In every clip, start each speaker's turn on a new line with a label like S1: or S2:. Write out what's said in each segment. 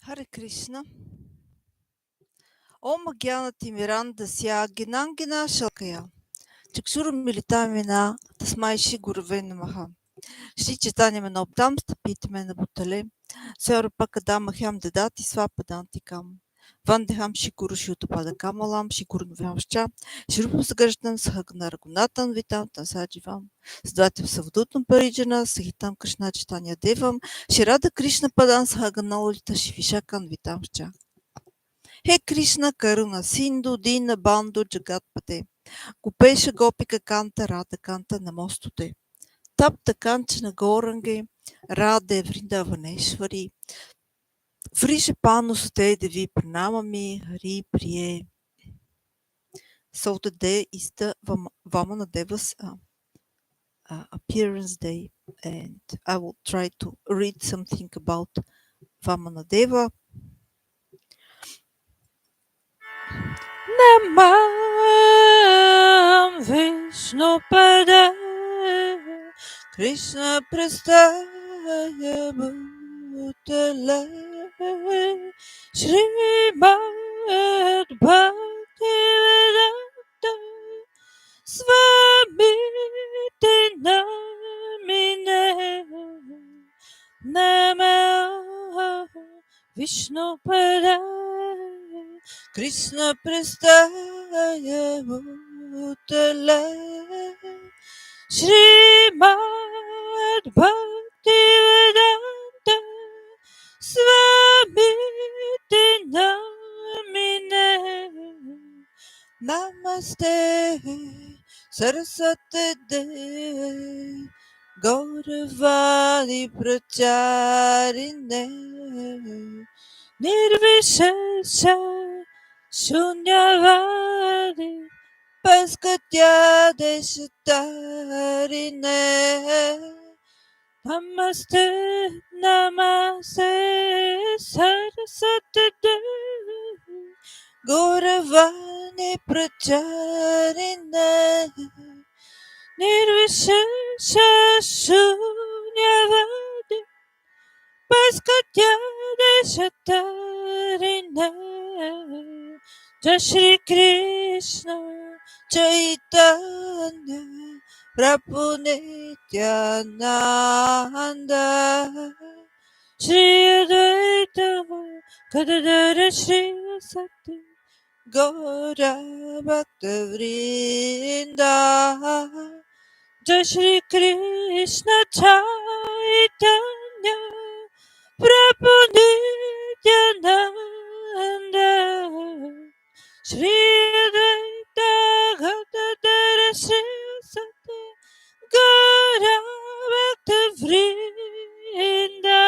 S1: Hare Krishna. Om Gyanati Mirandasya Ginangina Shalkaya. Чакшура Милитамина, Тасмайши Гурве Намаха. Шри Читания Менобдам, Стапитаме на Бутале. Сеора Пакадама Хям Дедати Свападантикам. Вандехам Шикуру Шютапада Камалам, Шикуру Вямща, Шрупа Сагържтан Сахагна Рагунатан Витам, Тансадживам, Сдватим Савдутам Париджана, Сахитам Кришна Читания Девам, Ширада Кришна Падан Сахагна Лолита Шивишакан Витамща. He Krishna Karuna Sindhu Dina Bandhu Jagatpate Gopesha Gopika Kanta Radha Kanta Namostute Tapta Kanchana Gorange Radhe Vrindavaneshwari Vrisha Panusute Devi Pranamami Hari Priye. So today is the Vamanadeva's appearance day, and I will try to read something about Vamanadeva. Namam Vishnu Pada Krishna Prastaya Bhutale Śrīmad Bhaktivedanta Swamiti Namine Namah Vishnu Pada Krishna Prastaya Bhutale Śrīmad Bhaktivedanta Swamiti Namine Namaste Sarasvati Gauravadi Pracharine Nirvishesha Shunyavadi Paskatya Deshatarine Namaste Namaste Sarasvati Gauravani Pracharine Nirvishesha Shunyavadi Paskatya Deshatarine Jai Shri Krishna Chaitanya Prabhu Nityananda Shri Advaita Gadadara Shri Sati Gaura Bhakta Vrinda Jai Shri Krishna Chaitanya Prabhu Nityananda Shri Advaita Gadadara Shri Sati Gaura Bhakta Vrinda.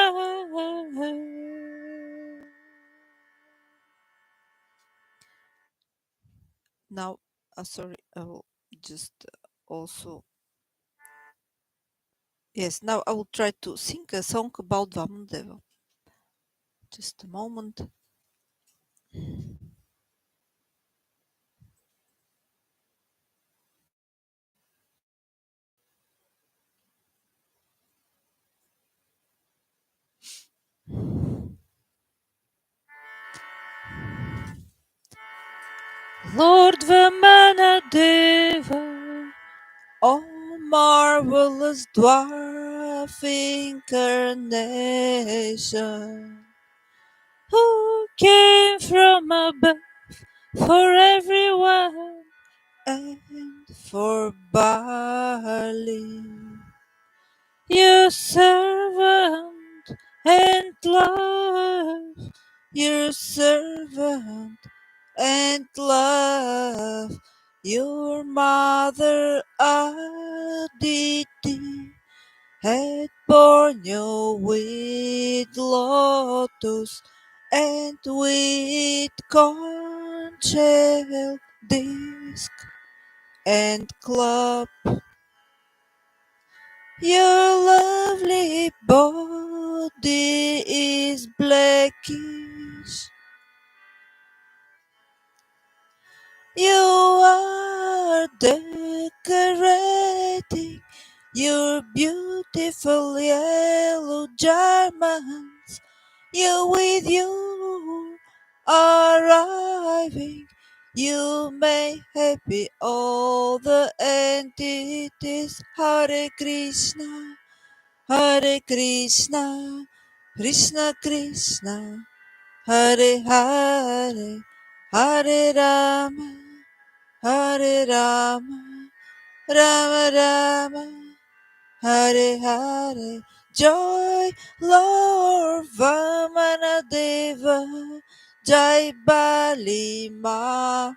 S1: Now, sorry, I will just also... Yes, now I will try to sing a song about Vamanadeva. Just a moment. Lord Vamanadeva, oh marvelous dwarf incarnation, who came from above for everyone and for Bali. Your servant and love, your servant and love, your mother Aditi had borne you with lotus and with conch shell disc and club. Your lovely body is blackish. You are decorating your beautiful yellow garments. You with your arriving. You may happy all the entities. Hare Krishna, Hare Krishna, Krishna Krishna, Hare Hare, Hare Rama, Hare Rama, Rama Rama, Hare Hare. Joy, Lord Vamanadeva, Jai Bali Maharaj,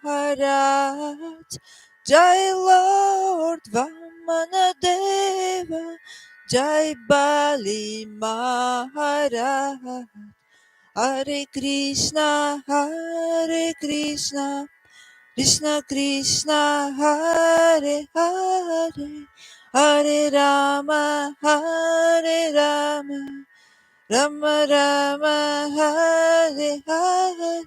S1: Jai Lord Vamanadeva, Jai Bali Maharaj. Hare Krishna, Hare Krishna, Krishna Krishna, Hare Hare, Hare Rama, Hare Rama, Rama Rama, Hare Hare,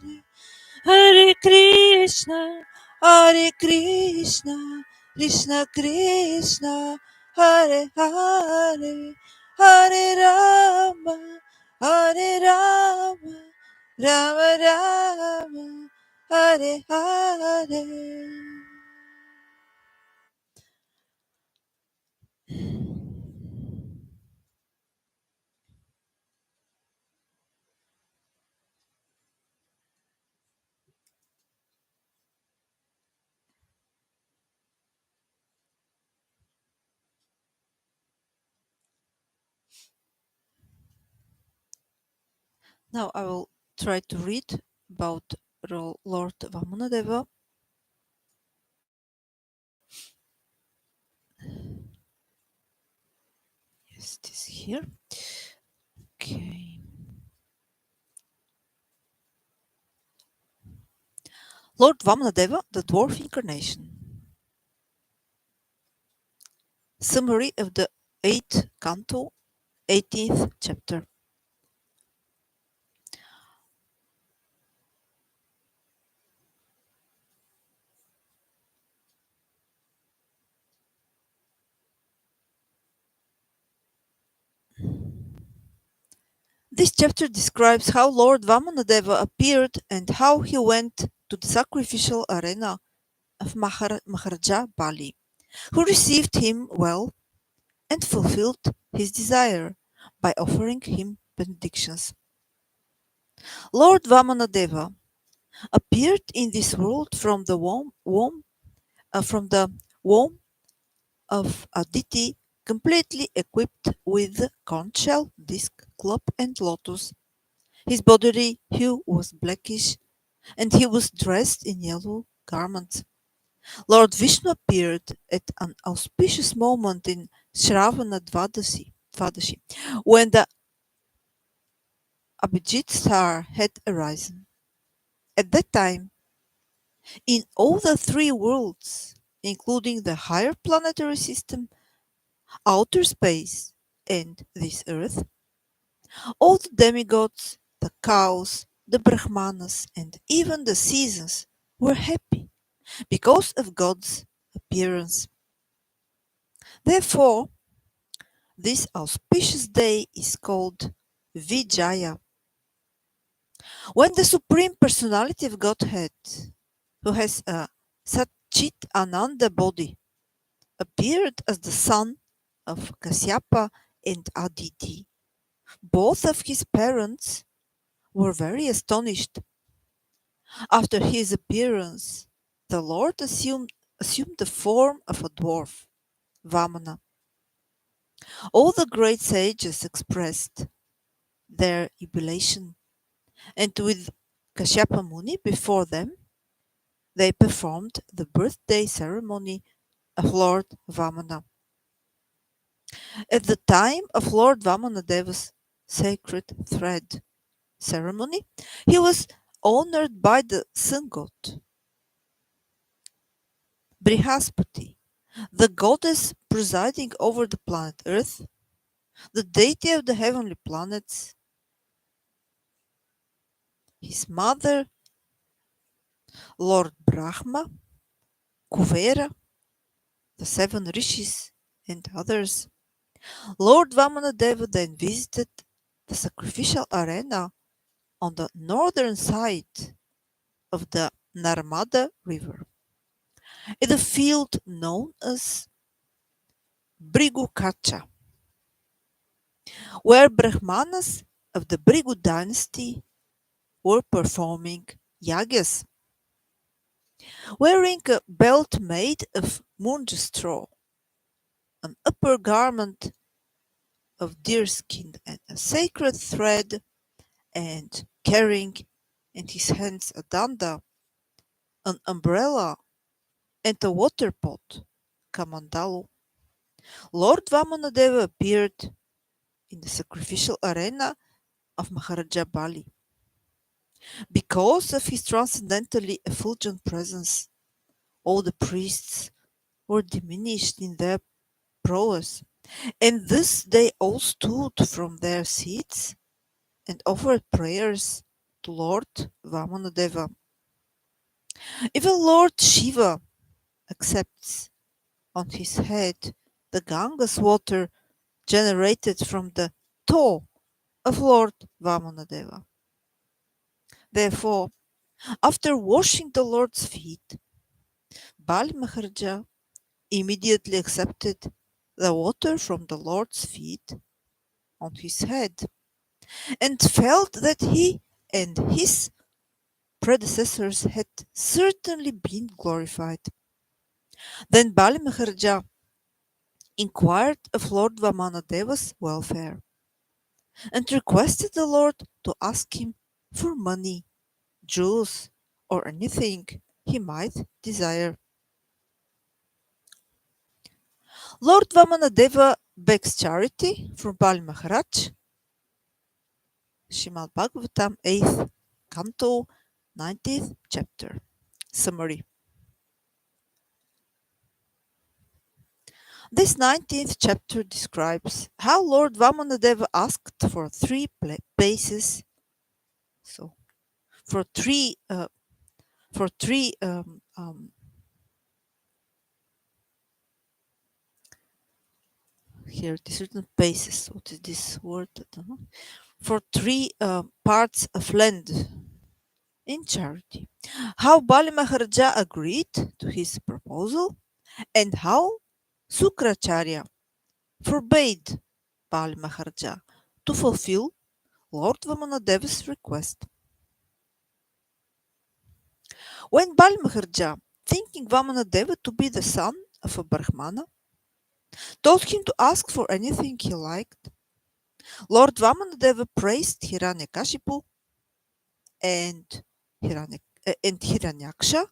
S1: Hare Krishna, Hare Krishna, Krishna Krishna, Hare Hare, Hare Rama, Hare Rama, Rama Rama, Hare Hare. Now I will try to read about Lord Vamanadeva. Yes, it is here. Okay. Lord Vamanadeva, the dwarf incarnation. Summary of the 8th canto, 18th chapter. This chapter describes how Lord Vamanadeva appeared and how he went to the sacrificial arena of Maharaja Bali, who received him well and fulfilled his desire by offering him benedictions. Lord Vamanadeva appeared in this world from the womb of Aditi, completely equipped with conch shell, disc, club, and lotus. His body hue was blackish, and he was dressed in yellow garments. Lord Vishnu appeared at an auspicious moment in Shravana Dvadashi, when the Abhijit star had arisen. At that time, in all the three worlds, including the higher planetary system, outer space, and this earth, all the demigods, the cows, the brahmanas, and even the seasons were happy because of God's appearance. Therefore, this auspicious day is called Vijaya, when the Supreme Personality of Godhead, who has a Satchit Ananda body, appeared as the son of Kasyapa and Aditi. Both of his parents were very astonished. After his appearance, the Lord assumed the form of a dwarf, Vamana. All the great sages expressed their jubilation, and with Kashyapa Muni before them, they performed the birthday ceremony of Lord Vamana. At the time of Lord Vamanadeva's sacred thread ceremony, he was honored by the sun god Brihaspati, the goddess presiding over the planet Earth, the deity of the heavenly planets. His mother, Lord Brahma, Kuvera, the seven rishis, and others. Lord Vamanadeva then visited the sacrificial arena on the northern side of the Narmada River, in the field known as Brigukacha, where Brahmanas of the Brigu dynasty were performing yagas, wearing a belt made of munja straw, an upper garment of deerskin and a sacred thread, and carrying in his hands a danda, an umbrella, and a water pot, kamandalu. Lord Vamanadeva appeared in the sacrificial arena of Maharaja Bali. Because of his transcendentally effulgent presence, all the priests were diminished in their prowess, and thus they all stood from their seats and offered prayers to Lord Vamanadeva. Even Lord Shiva accepts on his head the Ganga's water generated from the toe of Lord Vamanadeva. Therefore, after washing the Lord's feet, Bali Maharaja immediately accepted the water from the Lord's feet on his head and felt that he and his predecessors had certainly been glorified. Then Bali Maharaja inquired of Lord Vamanadeva's welfare and requested the Lord to ask him for money, jewels, or anything he might desire. Lord Vamanadeva begs charity from Bali Maharaj. Srimad Bhagavatam, 8th Canto, 19th Chapter. Summary. This 19th chapter describes how Lord Vamanadeva asked for three places, so for three here it is written places. What is this word? I don't know. For three parts of land in charity. How Bali Maharaja agreed to his proposal, and how Sukracharya forbade Bali Maharaja to fulfill Lord Vamanadeva's request. When Bali Maharaja, thinking Vamanadeva to be the son of a Brahmana, told him to ask for anything he liked, Lord Vamanadeva praised Hiranyakashipu and Hiranyaksha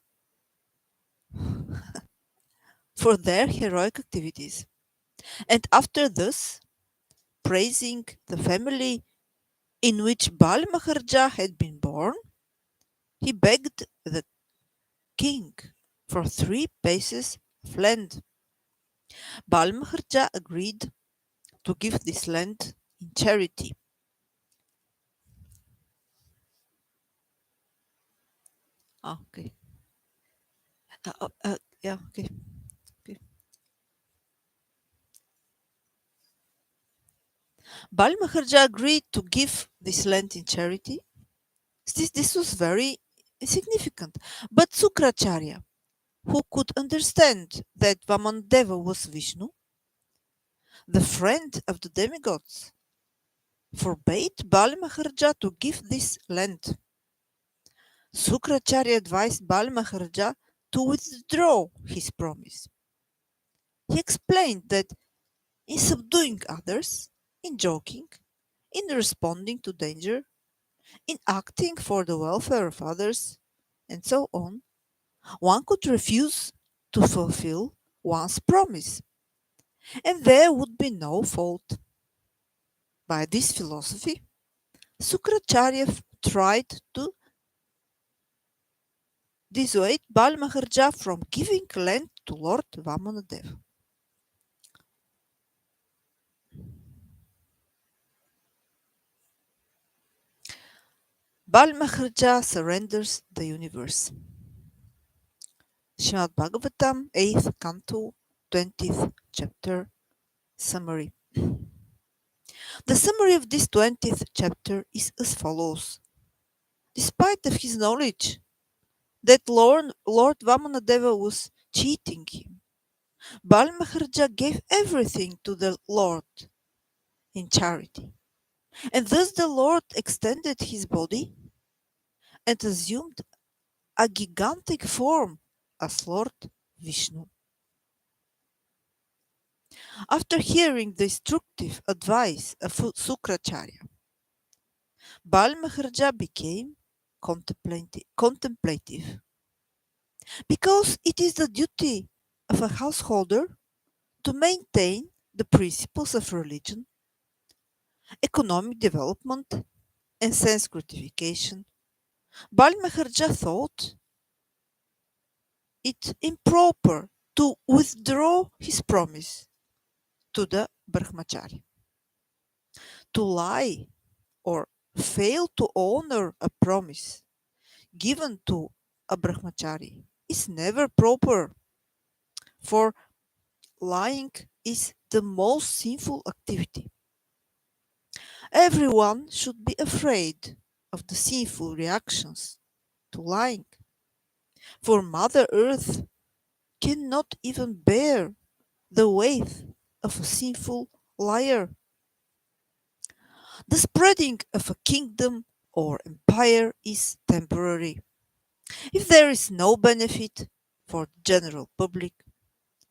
S1: for their heroic activities. And after this, praising the family in which Bali Maharaja had been born, he begged the king for three pieces of land. Bali Maharaja agreed to give this land in charity. Okay. Yeah, okay. Bali Maharaja agreed to give this land in charity. This was very significant. But Sukracharya, who could understand that Vamanadeva was Vishnu, the friend of the demigods, forbade Bali Maharaja to give this land. Sukracharya advised Bali Maharaja to withdraw his promise. He explained that in subduing others, in joking, in responding to danger, in acting for the welfare of others, and so on, one could refuse to fulfill one's promise, and there would be no fault. By this philosophy, Sukracharya tried to dissuade Bali Maharaja from giving land to Lord Vamanadeva. Bali Maharaja surrenders the universe. Srimad Bhagavatam, 8th Canto, 20th Chapter. Summary. The summary of this 20th chapter is as follows. Despite of his knowledge that Lord Vamanadeva was cheating him. Bali Maharaja gave everything to the Lord in charity. And thus the Lord extended his body and assumed a gigantic form as Lord Vishnu. After hearing the instructive advice of Sukracharya, Bali Maharaja became contemplative, because it is the duty of a householder to maintain the principles of religion, economic development, and sense gratification. Bali Maharaja thought it improper to withdraw his promise to the Brahmachari. To lie or fail to honor a promise given to a Brahmachari is never proper, for lying is the most sinful activity. Everyone should be afraid of the sinful reactions to lying, for Mother Earth cannot even bear the weight of a sinful liar. The spreading of a kingdom or empire is temporary. If there is no benefit for the general public,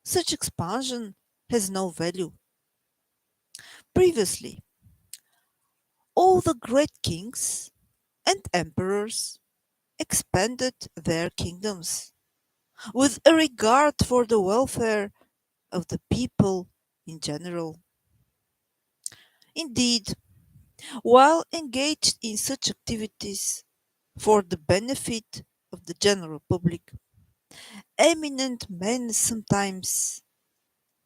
S1: such expansion has no value. Previously, all the great kings and emperors expanded their kingdoms with a regard for the welfare of the people in general. Indeed, while engaged in such activities for the benefit of the general public, eminent men sometimes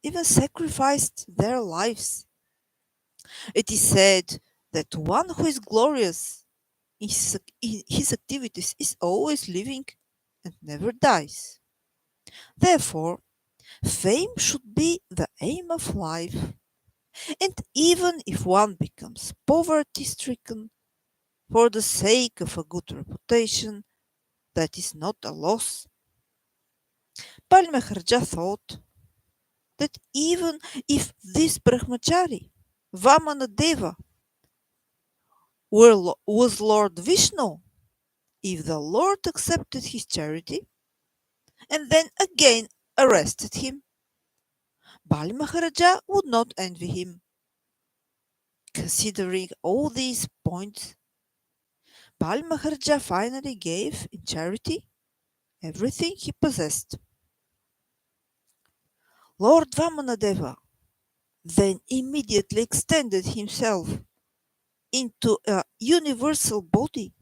S1: even sacrificed their lives. It is said that one who is glorious in his activities is always living and never dies. Therefore, fame should be the aim of life, and even if one becomes poverty stricken for the sake of a good reputation, that is not a loss. Bali Maharaja thought that even if this Brahmachari, Vamanadeva, was Lord Vishnu, if the Lord accepted his charity and then again arrested him, Bali Maharaja would not envy him. Considering all these points, Bali Maharaja finally gave in charity everything he possessed. Lord Vamanadeva then immediately extended himself into a universal body.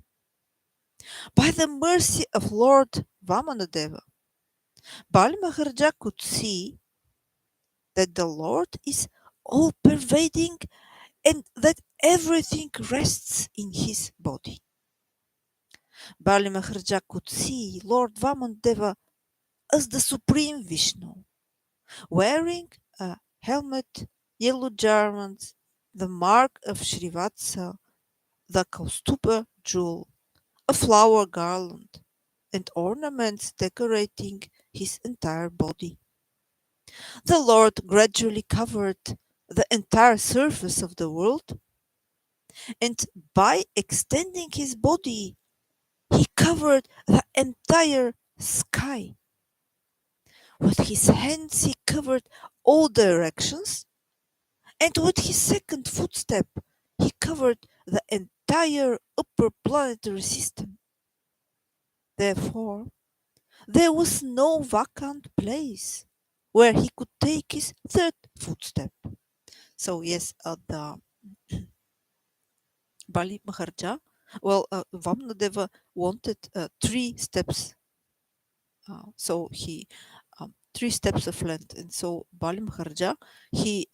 S1: By the mercy of Lord Vamanadeva, Bali Maharaja could see that the Lord is all pervading and that everything rests in his body. Bali Maharaja could see Lord Vamanadeva as the supreme Vishnu, wearing a helmet, yellow garments, the mark of Srivatsa, the Kaustuba jewel, a flower garland, and ornaments decorating his entire body. The Lord gradually covered the entire surface of the world, and by extending his body, he covered the entire sky. With his hands, he covered all directions, and with his second footstep, he covered the entire upper planetary system. Therefore, there was no vacant place where he could take his third footstep. So, yes, the Bali Maharaja, well, Vamanadeva wanted three steps. So, he three steps of land. And so, Bali Maharaja, he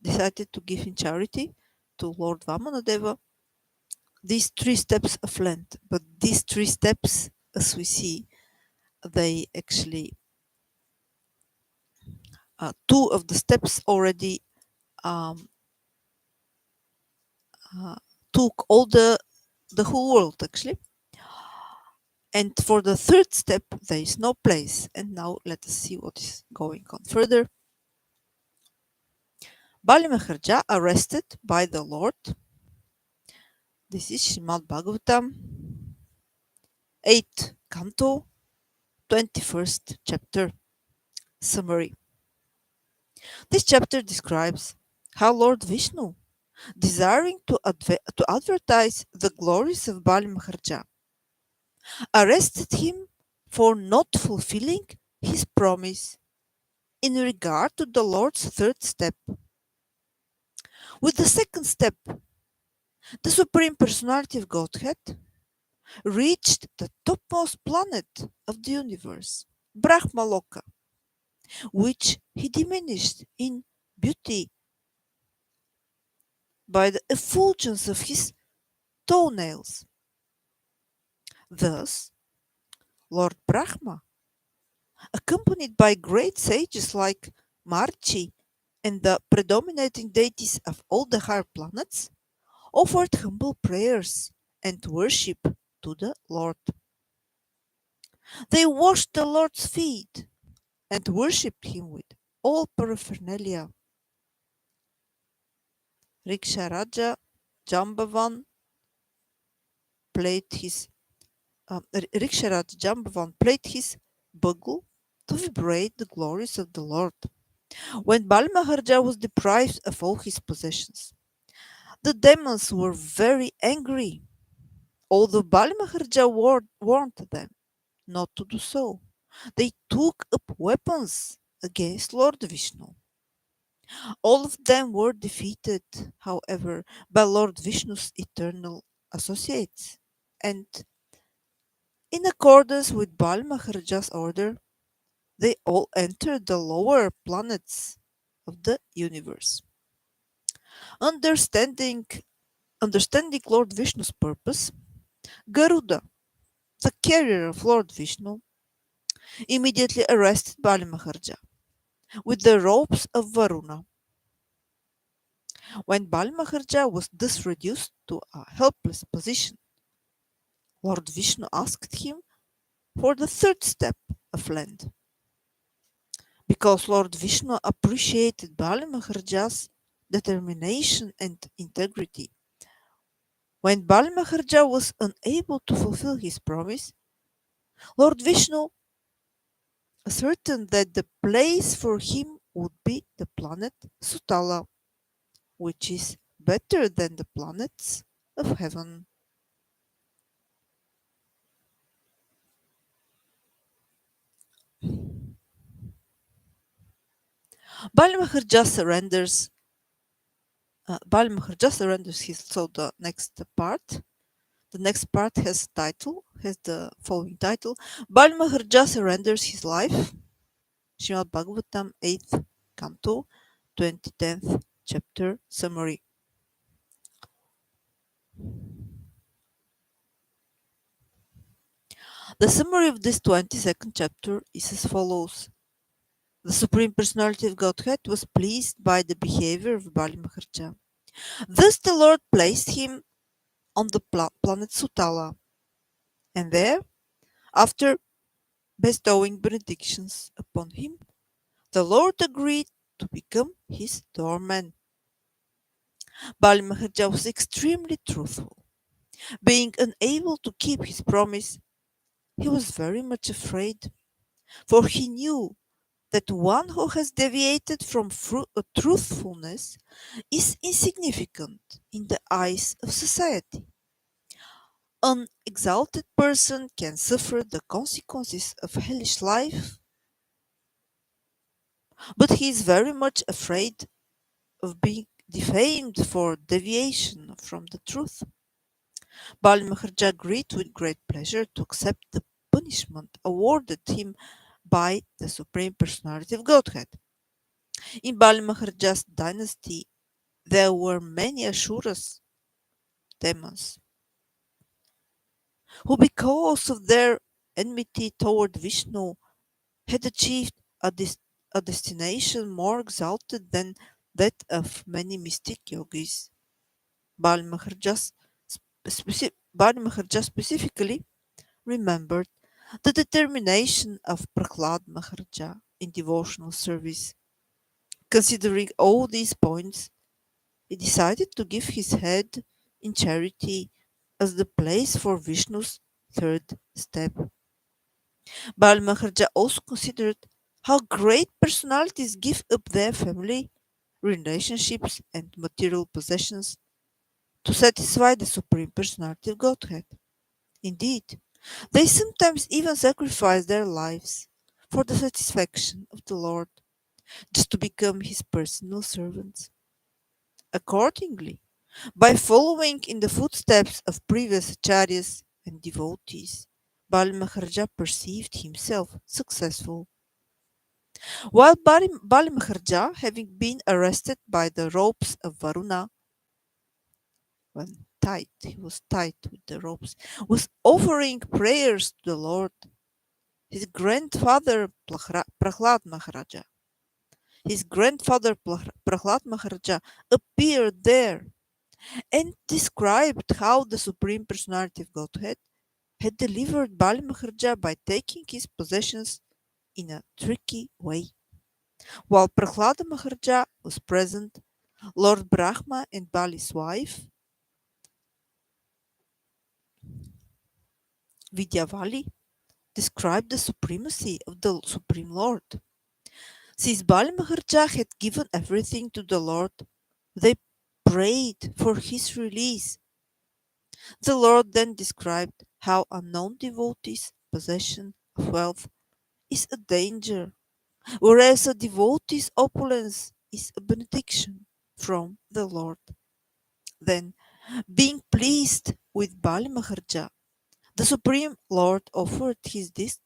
S1: decided to give in charity to Lord Vamanadeva these three steps of land. But these three steps, as we see, they actually two of the steps already um, uh, took all the whole world actually. And for the third step, there is no place. And now let us see what is going on further. Bali Maharaj arrested by the Lord. This is Srimad Bhagavatam, 8th Canto, 21st chapter. Summary. This chapter describes how Lord Vishnu, desiring to advertise the glories of Bali Maharaj, arrested him for not fulfilling his promise in regard to the Lord's third step. With the second step, the Supreme Personality of Godhead reached the topmost planet of the universe, Brahmaloka, which he diminished in beauty by the effulgence of his toenails. Thus, Lord Brahma, accompanied by great sages like Marchi and the predominating deities of all the higher planets, offered humble prayers and worship to the Lord. They washed the Lord's feet and worshipped him with all paraphernalia. Riksharaja Jambavan played his Riksharaj Jambavan played his bugle to vibrate the glories of the Lord. When Bali Maharaj was deprived of all his possessions, the demons were very angry, although Bali Maharaj warned them not to do so. They took up weapons against Lord Vishnu. All of them were defeated, however, by Lord Vishnu's eternal associates, and in accordance with Bali Maharaja's order, they all entered the lower planets of the universe. Understanding, understanding Lord Vishnu's purpose, Garuda, the carrier of Lord Vishnu, immediately arrested Bali Maharaja with the ropes of Varuna. When Bali Maharaja was thus reduced to a helpless position, Lord Vishnu asked him for the third step of land. Because Lord Vishnu appreciated Bali Maharaja's determination and integrity. When Bali Maharaja was unable to fulfill his promise, Lord Vishnu ascertained that the place for him would be the planet Sutala, which is better than the planets of heaven. Bali Maharaja surrenders. Bali Maharaja surrenders his. So the next part. The next part has the following title. Bali Maharaja surrenders his life. Srimad Bhagavatam 8th Canto 2010th chapter summary. The summary of this 22nd chapter is as follows. The Supreme Personality of Godhead was pleased by the behavior of Bali Maharaja. Thus the Lord placed him on the planet Sutala, and there, after bestowing benedictions upon him, the Lord agreed to become his doorman. Bali Maharaja was extremely truthful. Being unable to keep his promise, he was very much afraid, for he knew that one who has deviated from truthfulness is insignificant in the eyes of society. An exalted person can suffer the consequences of hellish life, but he is very much afraid of being defamed for deviation from the truth. Bali Maharaj agreed with great pleasure to accept the punishment awarded him by the Supreme Personality of Godhead. In Bali Maharaja's dynasty, there were many Asuras, demons, who, because of their enmity toward Vishnu, had achieved a destination more exalted than that of many mystic yogis. Bali Maharaja specifically remembered the determination of Prahlad Maharaja in devotional service. Considering all these points, he decided to give his head in charity as the place for Vishnu's third step. Bal Maharaja also considered how great personalities give up their family, relationships, and material possessions to satisfy the Supreme Personality of Godhead. Indeed, they sometimes even sacrifice their lives for the satisfaction of the Lord, just to become his personal servants. Accordingly, by following in the footsteps of previous acharyas and devotees, Bali Maharaja perceived himself successful. While Bali Maharaja, having been arrested by the ropes of Varuna, when tied, he was tied with the ropes, was offering prayers to the Lord, his grandfather Prahlad Maharaja. His grandfather Prahlad Maharaja appeared there and described how the Supreme Personality of Godhead had delivered Bali Maharaja by taking his possessions in a tricky way. While Prahlada Maharaja was present, Lord Brahma and Bali's wife, Vidyavali, described the supremacy of the Supreme Lord. Since Bali Maharaja had given everything to the Lord, they prayed for his release. The Lord then described how a non-devotee's possession of wealth is a danger, whereas a devotee's opulence is a benediction from the Lord. Then, being pleased with Bali Maharaja, the Supreme Lord offered his disc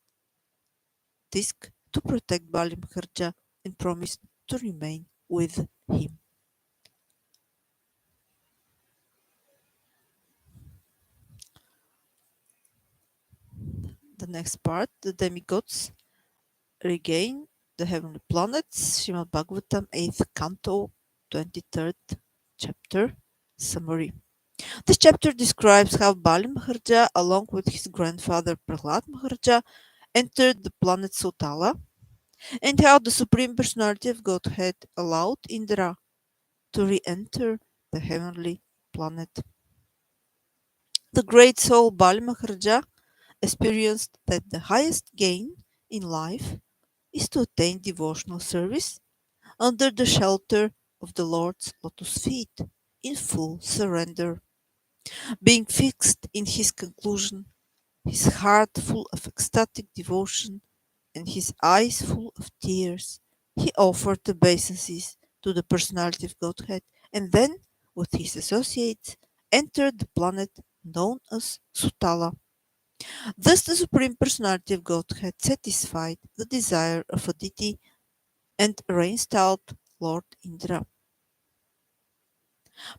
S1: to protect Bali Maharaja and promised to remain with him. The next part, the demigods regain the heavenly planets, Srimad Bhagavatam, 8th Canto, 23rd chapter, summary. This chapter describes how Bali Maharaja, along with his grandfather Prahlad Maharaja, entered the planet Sutala, and how the Supreme Personality of Godhead allowed Indra to re-enter the heavenly planet. The great soul Bali Maharaja experienced that the highest gain in life is to attain devotional service under the shelter of the Lord's lotus feet in full surrender. Being fixed in his conclusion, his heart full of ecstatic devotion, and his eyes full of tears, he offered obeisances to the personality of Godhead, and then, with his associates, entered the planet known as Sutala. Thus the Supreme Personality of Godhead satisfied the desire of Aditi and reinstalled Lord Indra.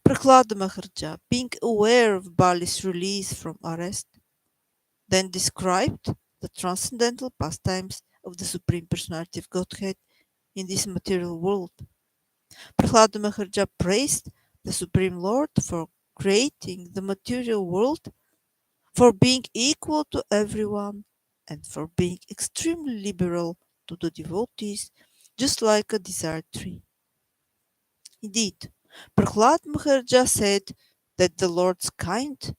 S1: Prahlada Maharaja, being aware of Bali's release from arrest, then described the transcendental pastimes of the Supreme Personality of Godhead in this material world. Prahlada Maharaja praised the Supreme Lord for creating the material world, for being equal to everyone, and for being extremely liberal to the devotees, just like a desired tree. Indeed, Prahlad Maharaja said that the Lord's kind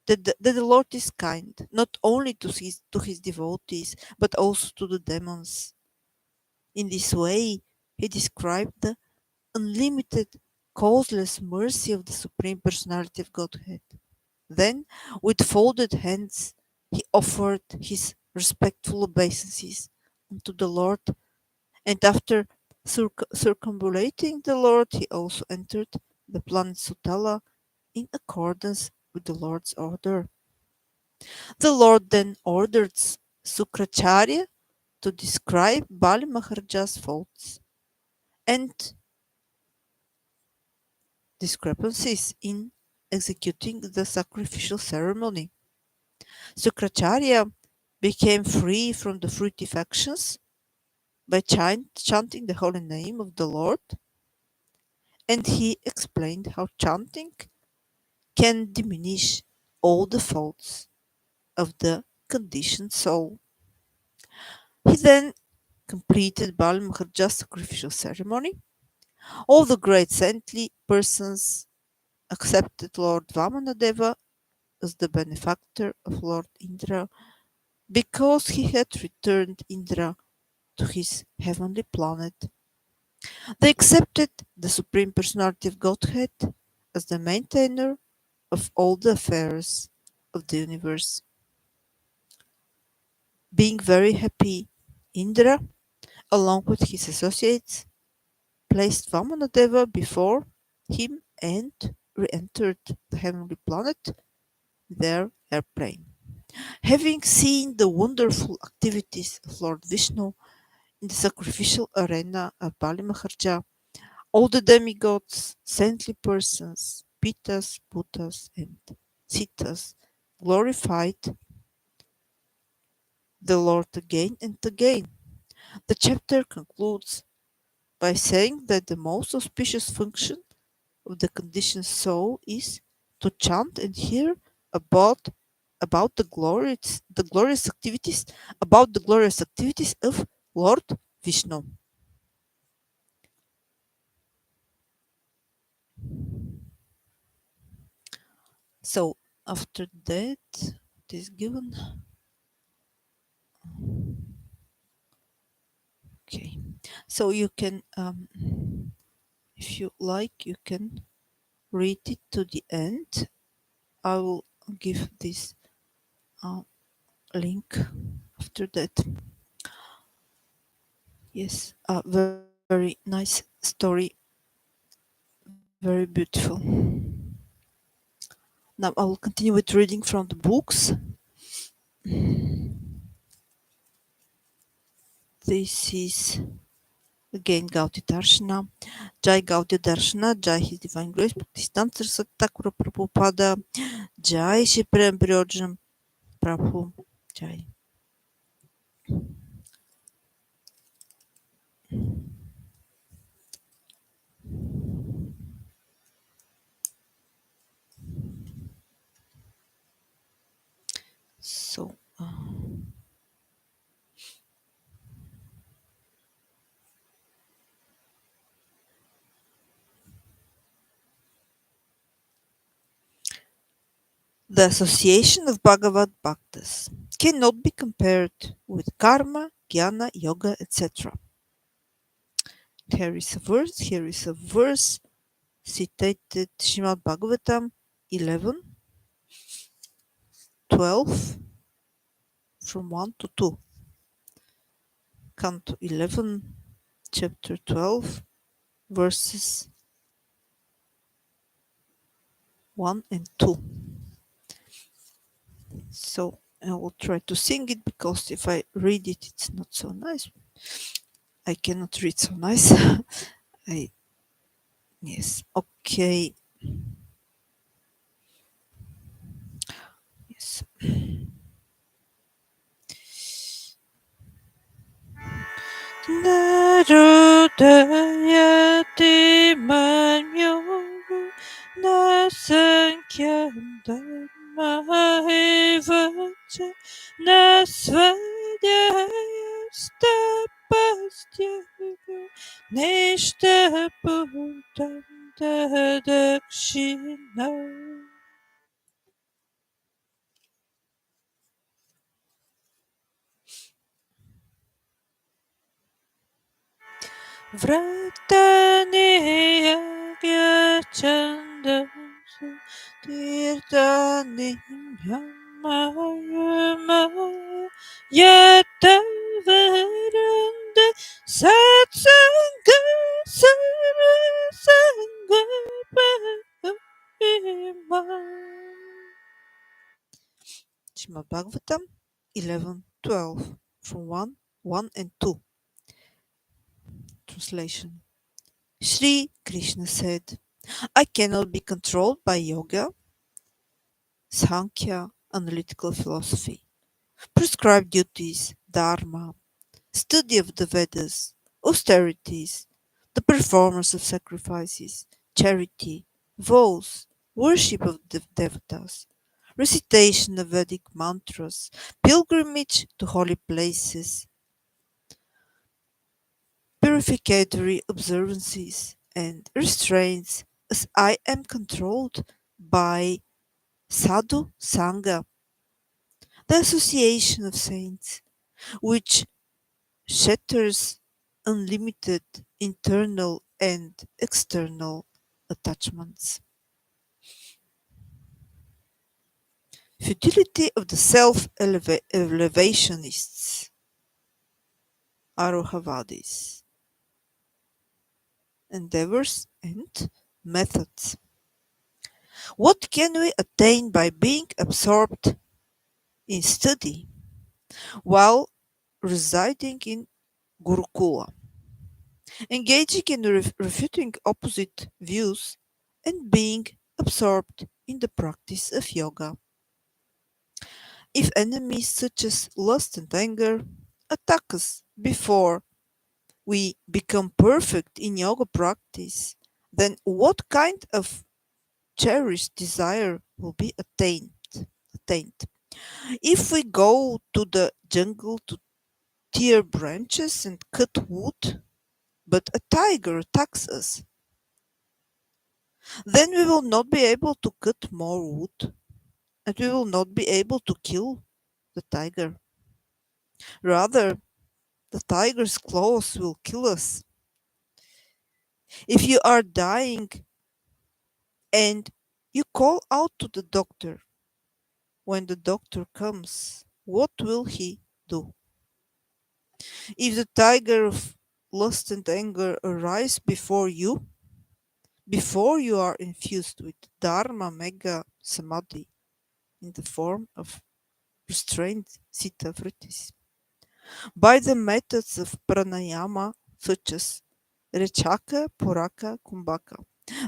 S1: that the Lord is kind, not only to his devotees, but also to the demons. In this way, he described the unlimited, causeless mercy of the Supreme Personality of Godhead. Then, with folded hands, he offered his respectful obeisances unto the Lord, and after circumambulating the Lord, he also entered the planet Sutala in accordance with the Lord's order. The Lord then ordered Sukracharya to describe Bali Maharaja's faults and discrepancies in executing the sacrificial ceremony. Sukracharya became free from the fruitive actions by chanting the holy name of the Lord, and he explained how chanting can diminish all the faults of the conditioned soul. He then completed Bali Maharaj's sacrificial ceremony. All the great saintly persons accepted Lord Vamanadeva as the benefactor of Lord Indra because he had returned Indra to his heavenly planet. They accepted the Supreme Personality of Godhead as the maintainer of all the affairs of the universe. Being very happy, Indra, along with his associates, placed Vamanadeva before him and re-entered the heavenly planet with their airplane. Having seen the wonderful activities of Lord Vishnu in the sacrificial arena of Bali Maharaj, all the demigods, saintly persons, Pitas, Bhutas, and Sitas glorified the Lord again and again. The chapter concludes by saying that the most auspicious function of the conditioned soul is to chant and hear about about the glorious activities of Lord Vishnu. So after that, it is given. Okay, so you can, if you like, you can read it to the end. I will give this uh, link after that. Yes, very nice story, very beautiful. Now I will continue with reading from the books. This is again Gaudiya Darsana. Jai Gaudiya Darsana, Jai His Divine Grace, Bhaktisiddhānta Sarasvatī Ṭhākur Prabhupāda, Jai Shri Prema Prayojana Prabhu, Jai. So, the association of Bhagavad Bhaktas cannot be compared with karma, jnana, yoga, etc. Here is a verse citated Srimad Bhagavatam 11:12 from 1 to 2. Canto 11, chapter 12, verses 1 and 2. So I will try to sing it because if I read it, it's not so nice. I cannot read so nice. I yes, okay. Yes. Narudayati manyoru nasankhyan dhammaevacha nasvadhyastapastya nishtabhutam dadakshina. Vrataniyagyachandansu tirthaniyamaya yatavaranda satsanga sarasanga pahima. Srimad Bhagavatam 11:12 from 1 and 2. Translation. Sri Krishna said, I cannot be controlled by yoga, Sankhya, analytical philosophy, prescribed duties, dharma, study of the Vedas, austerities, the performance of sacrifices, charity, vows, worship of the devatas, recitation of Vedic mantras, pilgrimage to holy places, purificatory observances, and restraints, as I am controlled by Sadhu Sangha, the association of saints, which shatters unlimited internal and external attachments. Futility of the self-elevationists, Arohavadis, endeavors and methods. What can we attain by being absorbed in study while residing in Gurukula, engaging in refuting opposite views, and being absorbed in the practice of yoga? If enemies such as lust and anger attack us before we become perfect in yoga practice, then what kind of cherished desire will be attained? If we go to the jungle to tear branches and cut wood, but a tiger attacks us, then we will not be able to cut more wood, and we will not be able to kill the tiger. Rather, the tiger's claws will kill us. If you are dying and you call out to the doctor, when the doctor comes, what will he do? If the tiger of lust and anger arise before you are infused with Dharma Mega Samadhi in the form of restrained Sita Vrittis, by the methods of pranayama such as Rechaka, Puraka, Kumbhaka,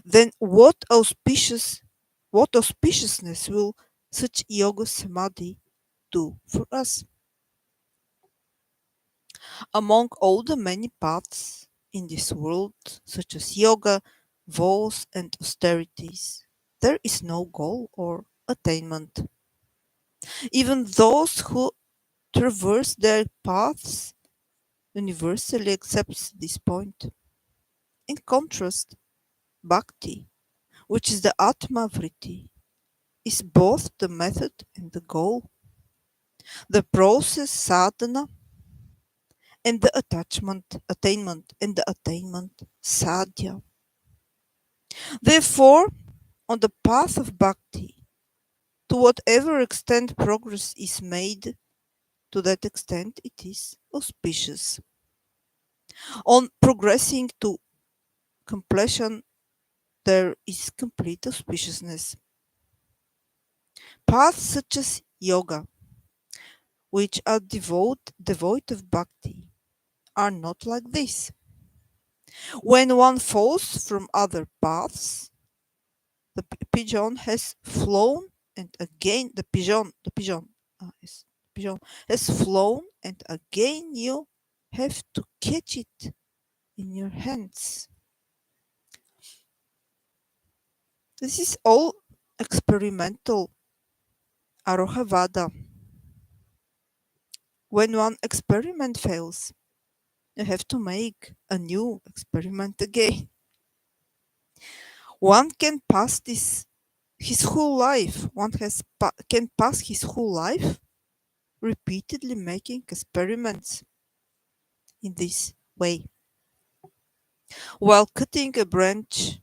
S1: then what auspiciousness will such yoga samadhi do for us? Among all the many paths in this world, such as yoga, vows, and austerities, there is no goal or attainment. Even those who traverse their paths universally accepts this point. In contrast, bhakti, which is the Atma Vritti, is both the method and the goal, the process sadhana and the attainment and the attainment sadhya. Therefore, on the path of bhakti, to whatever extent progress is made, to that extent it is auspicious. On progressing to completion, there is complete auspiciousness. Paths such as yoga, which are devoid of bhakti, are not like this. When one falls from other paths, the pigeon has flown and again yes, pigeon has flown and again you have to catch it in your hands. This is all experimental Arohavada. When one experiment fails, you have to make a new experiment again. One can pass his whole life. Can pass his whole life repeatedly making experiments in this way. While cutting a branch,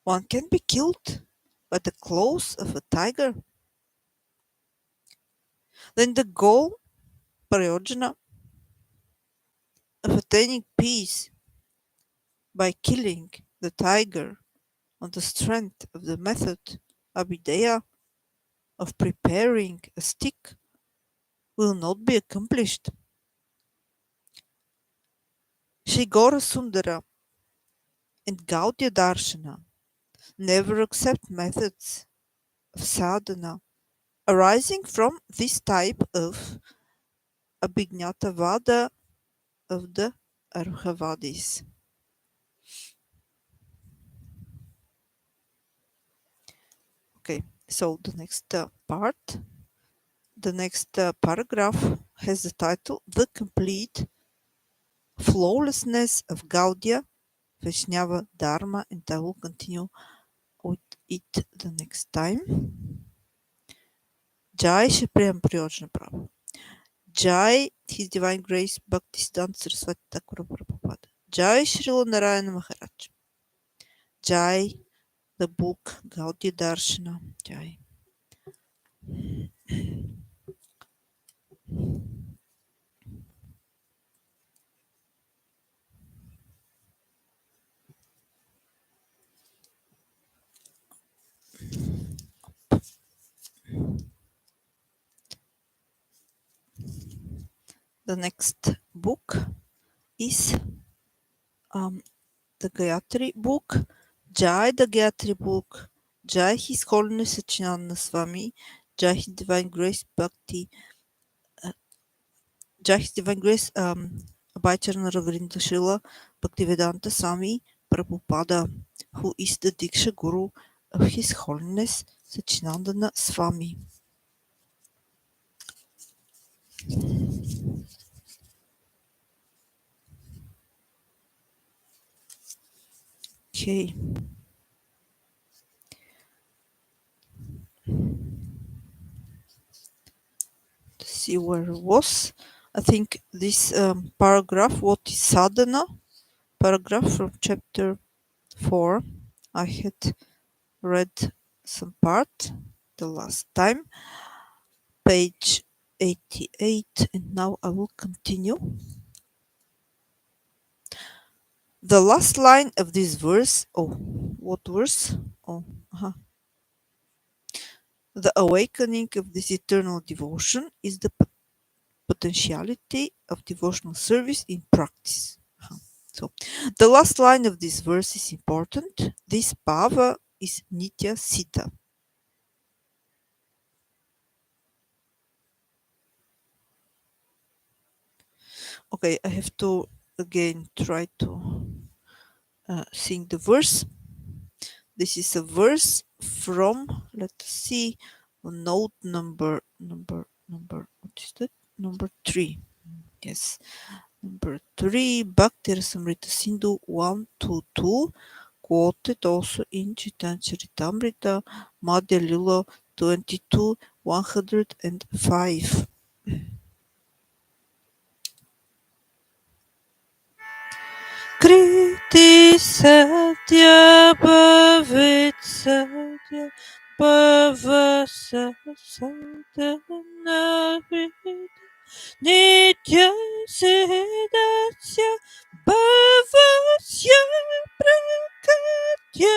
S1: one can be killed by the claws of a tiger. Then the goal, Prayojana, of attaining peace by killing the tiger on the strength of the method Abhidheya of preparing a stick will not be accomplished. Sri Sundara and Gaudiya Darsana never accept methods of sadhana arising from this type of Abhignatavada of the Aruhavadis. Okay, So the next paragraph has the title The Complete Flawlessness of Gaudiya Vaishnava Dharma, and I will continue with it the next time. Jai Shri Prema Prayojana Prabhu. Jai His Divine Grace Bhaktisiddhānta Sarasvatī Ṭhākur Prabhupāda. Jai Śrīla Narayana Maharaj. Jai the book Gaudiya Darsana. Jai. The next book is the Gayatri book. Jai the Gayatri book. Jai His Holiness Sachinanda Swami. Jai His Divine Grace Bhakti. Jai His Divine Grace Abhayacharana Vrnda Śrīla Bhaktivedanta Swami Prabhupāda, who is the Diksha Guru of His Holiness Sachinandana Swami. Okay. Let's see where it was. I think this paragraph, what is sadhana, paragraph from chapter 4. I had read some part the last time, page 88, and now I will continue. The last line of this verse, what verse? The awakening of this eternal devotion is the potentiality of devotional service in practice. So, the last line of this verse is important. This bhava is nitya siddha. Okay, I have to again try to sing the verse. This is a verse from, let's see, note number, what is that? Number 3. Yes, number 3, Bhakti Rasamrita Sindhu 122, quoted also in Chaitanya Charitamrita, Madhya Lila 22, 105. Kriti Satya Bhavit Satya Bhavasa Sadhana Nitya Siddhasya Bhavasya Prakatya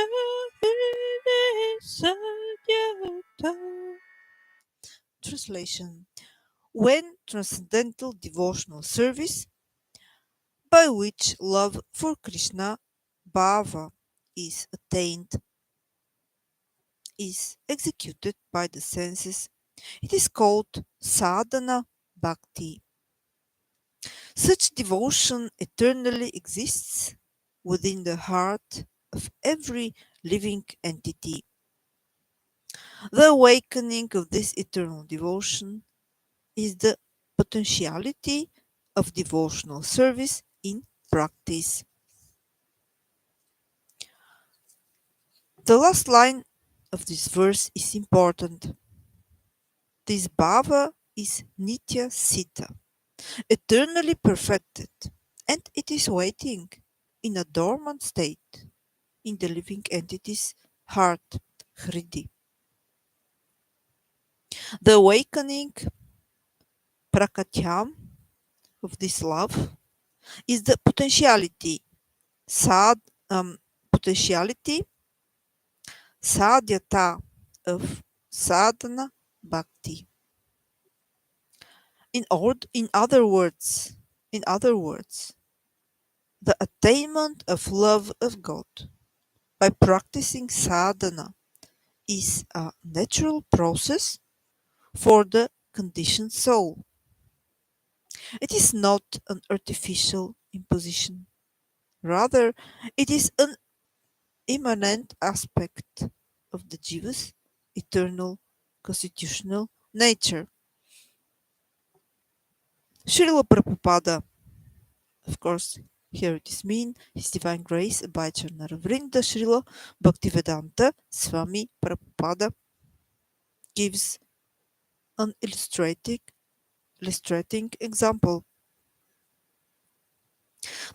S1: Sadyata. Translation. When transcendental devotional service, by which love for Krishna, bhava, is attained, is executed by the senses, it is called sadhana bhakti. Such devotion eternally exists within the heart of every living entity. The awakening of this eternal devotion is the potentiality of devotional service in practice. The last line of this verse is important. This bhava is nitya siddha, eternally perfected, and it is waiting in a dormant state in the living entity's heart, hridi. The awakening, prakatyam, of this love is the potentiality, potentiality, sadhyata of sadhana bhakti. In other words, the attainment of love of God by practicing sadhana is a natural process for the conditioned soul. It is not an artificial imposition. Rather, it is an immanent aspect of the jiva's eternal, constitutional nature. Śrīla Prabhupāda, of course, here it is mean, His Divine Grace, Abhayacharana Vrnda Śrīla Bhaktisiddhānta Swami Prabhupāda gives an illustrating example.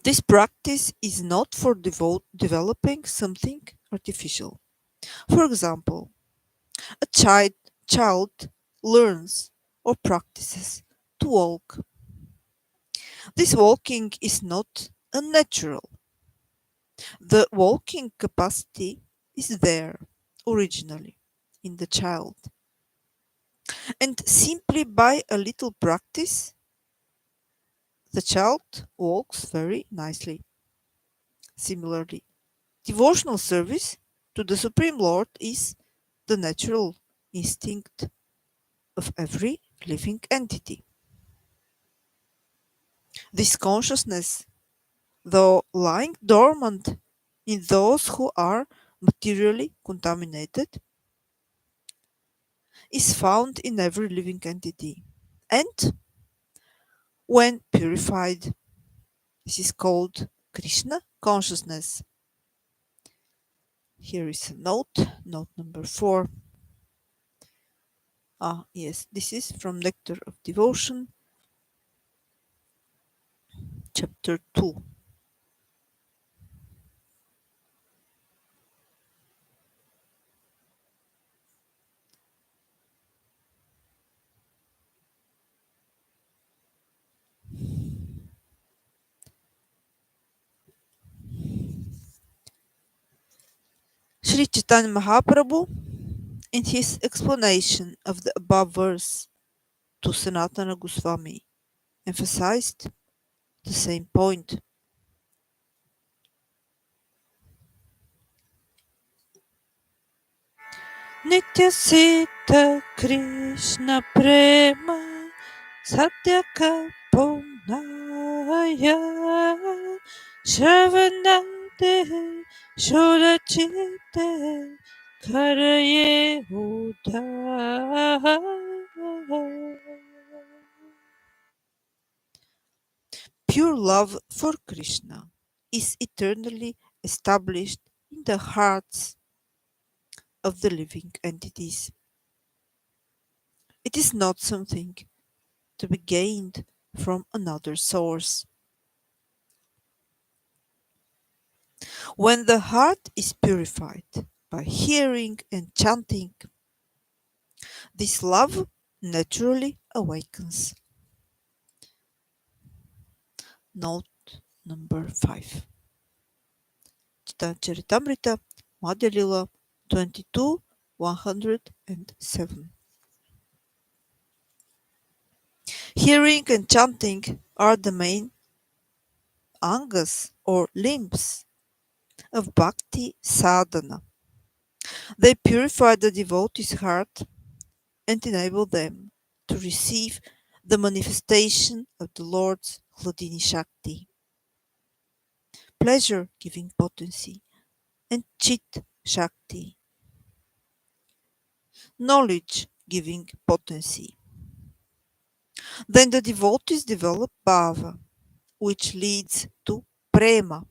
S1: This practice is not for developing something artificial. For example, a child learns or practices to walk. This walking is not unnatural. The walking capacity is there originally in the child. And simply by a little practice, the child walks very nicely. Similarly, devotional service to the Supreme Lord is the natural instinct of every living entity. This consciousness, though lying dormant in those who are materially contaminated, is found in every living entity. And when purified, this is called Krishna consciousness. Here is a note number 4. Yes, this is from Nectar of Devotion, chapter 2. Sri Chaitanya Mahaprabhu, in his explanation of the above verse to Sanatana Goswami, emphasized the same point. Nitya Sita Krishna Prema Satya Kapunaya Shravanante Shodachite Karaye Uddhara. Pure love for Krishna is eternally established in the hearts of the living entities. It is not something to be gained from another source. When the heart is purified by hearing and chanting, this love naturally awakens. Note number 5. Charitamrita, Madhya Lila 22:107. Hearing and chanting are the main angas or limbs of bhakti sadhana. They purify the devotee's heart and enable them to receive the manifestation of the Lord's Hladini Shakti, pleasure-giving potency, and Chit Shakti, knowledge-giving potency. Then the devotees develop bhava, which leads to Prema,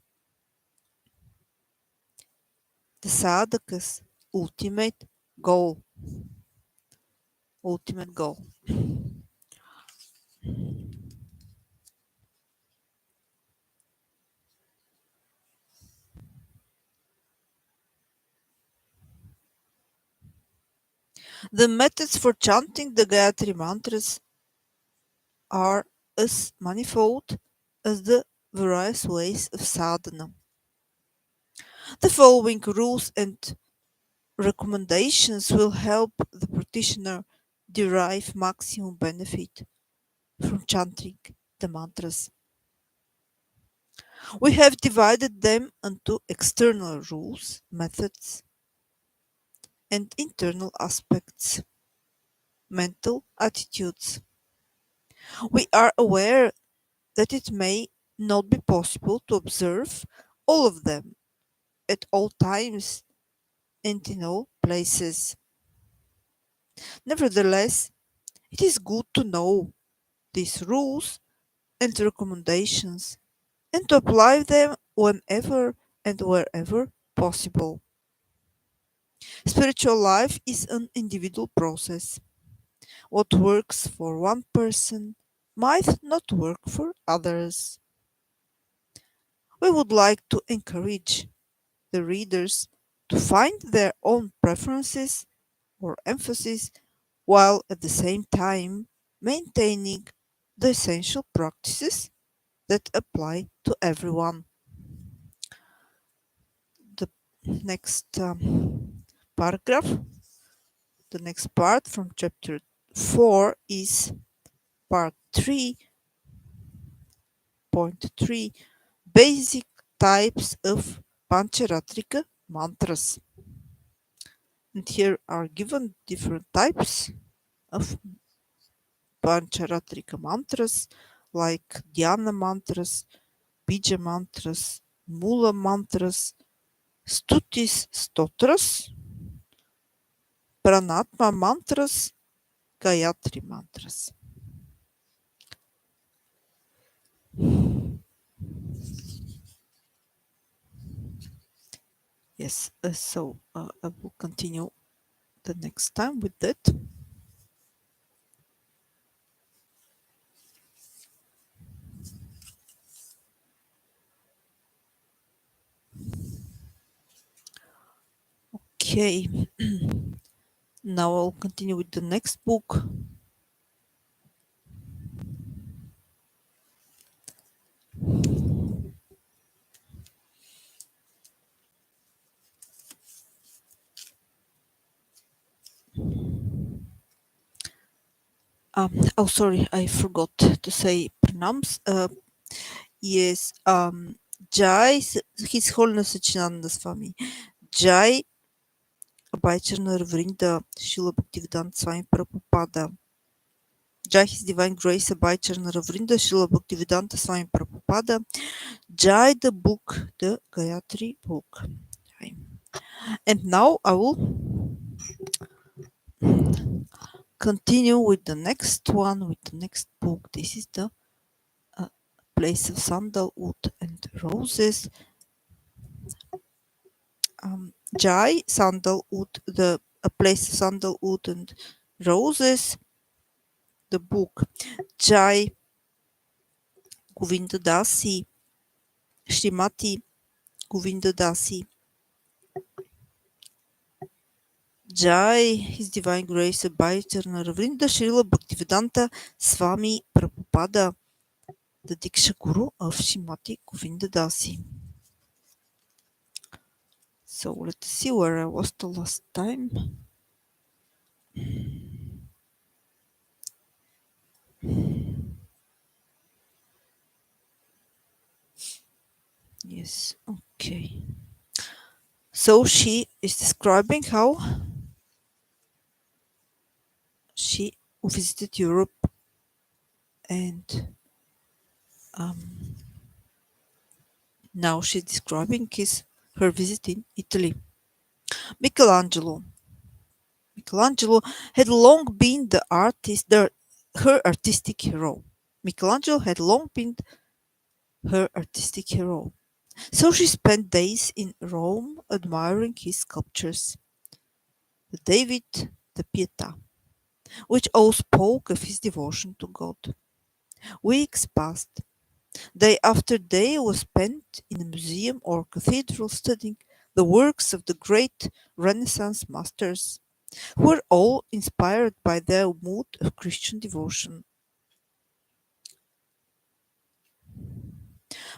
S1: the sadhaka's ultimate goal. The methods for chanting the Gayatri mantras are as manifold as the various ways of sadhana. The following rules and recommendations will help the practitioner derive maximum benefit from chanting the mantras. We have divided them into external rules, methods, and internal aspects, mental attitudes. We are aware that it may not be possible to observe all of them at all times and in all places. Nevertheless, it is good to know these rules and recommendations and to apply them whenever and wherever possible. Spiritual life is an individual process. What works for one person might not work for others. We would like to encourage the readers to find their own preferences or emphasis while at the same time maintaining the essential practices that apply to everyone. The next paragraph, the next part from chapter 4 is part 3.3, basic types of Pancharatrika mantras. And here are given different types of Pancharatrika mantras like Dhyana mantras, Bija mantras, Mula mantras, Stutis stotras, Pranatma mantras, Gayatri mantras. Yes, so I will continue the next time with that. Okay, now I'll continue with the next book. Oh, sorry, I forgot to say pranams. Yes, Jai, His Holiness Sachinanda Swami. Jai, Abhaichana Vrnda, Srila Bhaktisiddhānta Swami Prabhupāda. Jai His Divine Grace Abhaichana Vrnda, Srila Bhaktisiddhānta Swami Prabhupāda. Jai the book, the Gayatri book. And now I will continue with the next one, with the next book. This is the Place of Sandalwood and Roses. Jai, Sandalwood, the A Place of Sandalwood and Roses, the book. Jai, Govinda Dasi, Srimati Govinda Dasi. Jai, His Divine Grace Abhaichana Vrnda, Srila Bhaktisiddhānta Swami Prabhupāda, the Diksha Guru of Srimati Govinda Dasi. So let's see where I was the last time. Yes, okay. So she is describing how she visited Europe and now she's describing her visit in Italy. Michelangelo. Michelangelo had long been her artistic hero. Michelangelo had long been her artistic hero. So she spent days in Rome admiring his sculptures. The David, the Pietà, which all spoke of his devotion to God. Weeks passed. Day after day was spent in a museum or cathedral studying the works of the great Renaissance masters, who were all inspired by their mood of Christian devotion.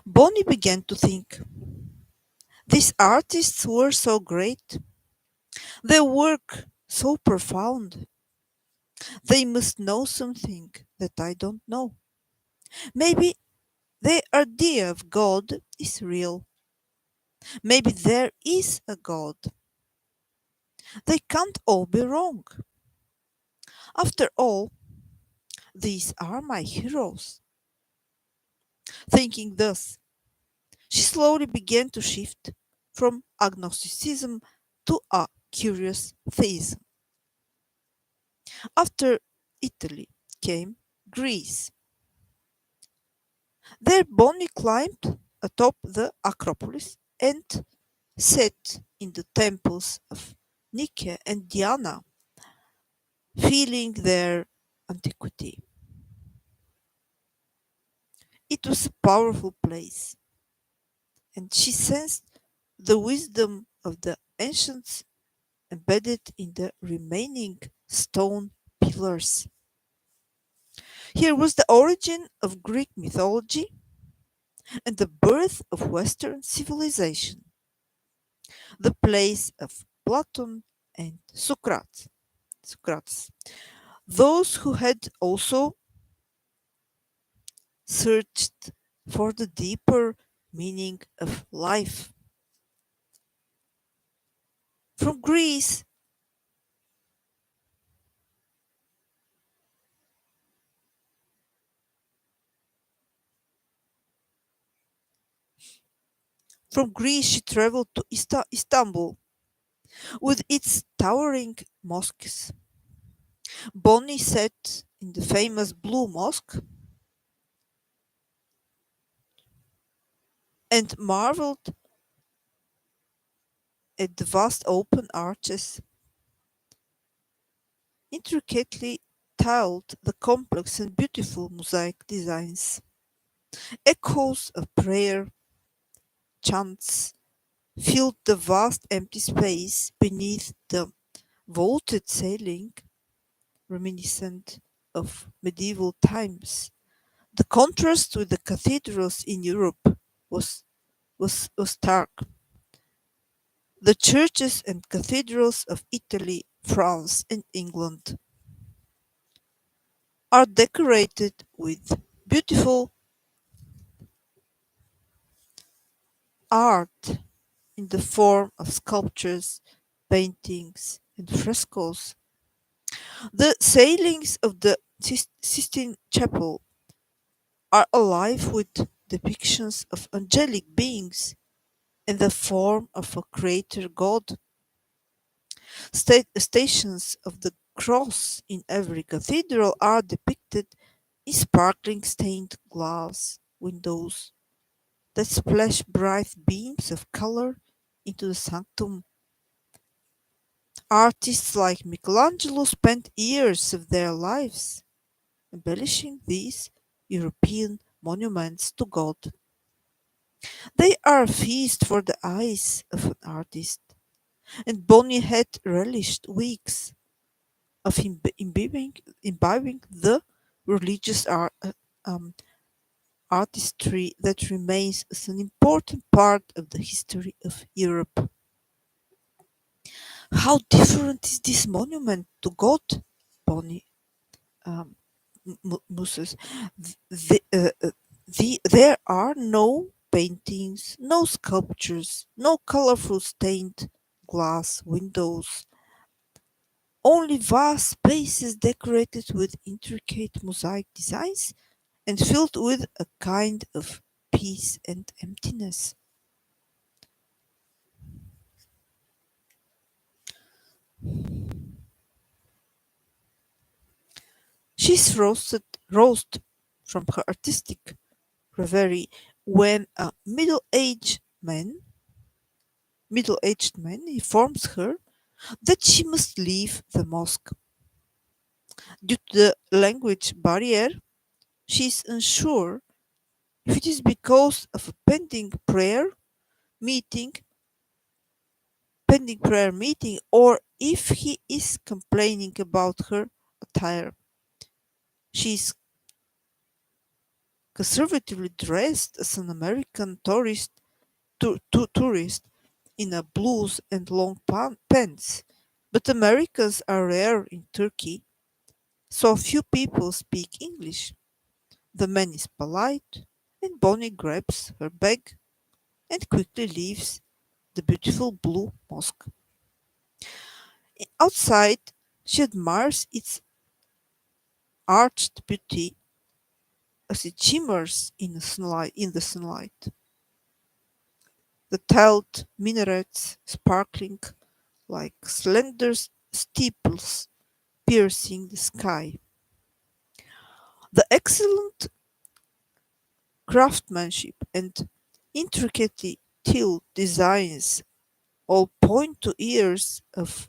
S1: Bonnie began to think, these artists were so great, their work so profound. They must know something that I don't know. Maybe their idea of God is real. Maybe there is a God. They can't all be wrong. After all, these are my heroes. Thinking thus, she slowly began to shift from agnosticism to a curious theism. After Italy came Greece. There Bonnie climbed atop the Acropolis and sat in the temples of Nike and Diana, feeling their antiquity. It was a powerful place, and she sensed the wisdom of the ancients embedded in the remaining stone pillars. Here was the origin of Greek mythology and the birth of Western civilization, the place of Plato and Socrates, those who had also searched for the deeper meaning of life. From Greece, she traveled to Istanbul with its towering mosques. Bonnie sat in the famous Blue Mosque and marveled at the vast open arches, intricately tiled, the complex and beautiful mosaic designs. Echoes of prayer, chants filled the vast empty space beneath the vaulted ceiling, reminiscent of medieval times. The contrast with the cathedrals in Europe was stark. The churches and cathedrals of Italy, France, and England are decorated with beautiful art in the form of sculptures, paintings, and frescoes. The ceilings of the Sistine Chapel are alive with depictions of angelic beings in the form of a creator god. Stations of the cross in every cathedral are depicted in sparkling stained glass windows that splash bright beams of color into the sanctum. Artists like Michelangelo spent years of their lives embellishing these European monuments to God. They are a feast for the eyes of an artist, and Bonnie had relished weeks of imbibing the religious artistry that remains as an important part of the history of Europe. How different is this monument to God, Bonnie um, Moses? There are no paintings, no sculptures, no colorful stained glass windows, only vast spaces decorated with intricate mosaic designs and filled with a kind of peace and emptiness. She's roused from her artistic reverie when a middle-aged man informs her that she must leave the mosque. Due to the language barrier, she is unsure if it is because of a meeting, pending prayer meeting, or if he is complaining about her attire. She is conservatively dressed as an American tourist in a blouse and long pants. But Americans are rare in Turkey, so few people speak English. The man is polite, and Bonnie grabs her bag and quickly leaves the beautiful blue mosque. Outside, she admires its arched beauty as it shimmers in the sunlight. The tiled minarets sparkling like slender steeples piercing the sky. The excellent craftsmanship and intricately tilled designs all point to years of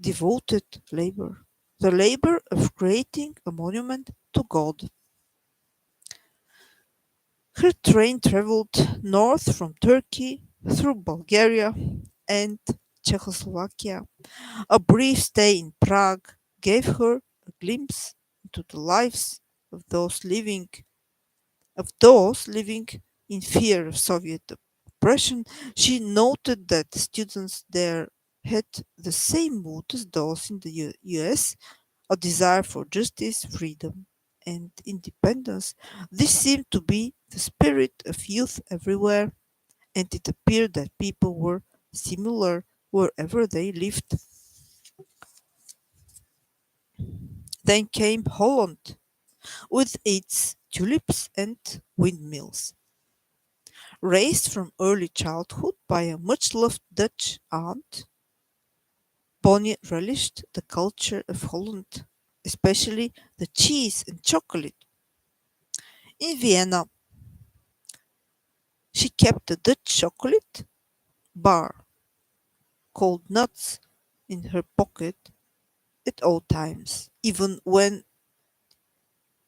S1: devoted labor, the labor of creating a monument to God. Her train traveled north from Turkey through Bulgaria and Czechoslovakia. A brief stay in Prague gave her a glimpse into the lives of those living in fear of Soviet oppression. She noted that students there had the same mood as those in the US, a desire for justice, freedom, and independence. This seemed to be the spirit of youth everywhere, and it appeared that people were similar wherever they lived. Then came Holland, with its tulips and windmills. Raised from early childhood by a much loved Dutch aunt, Bonnie relished the culture of Holland, especially the cheese and chocolate. In Vienna, she kept a Dutch chocolate bar called Nuts in her pocket at all times, even when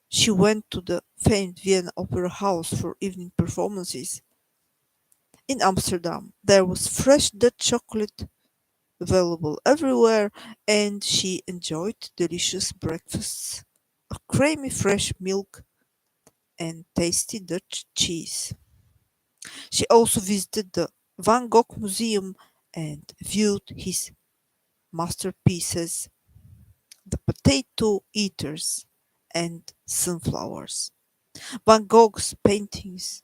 S1: she went to the famed Vienna Opera House for evening performances. In Amsterdam, there was fresh Dutch chocolate available everywhere, and she enjoyed delicious breakfasts of creamy fresh milk and tasty Dutch cheese. She also visited the Van Gogh Museum and viewed his masterpieces, the potato eaters and sunflowers. Van Gogh's paintings,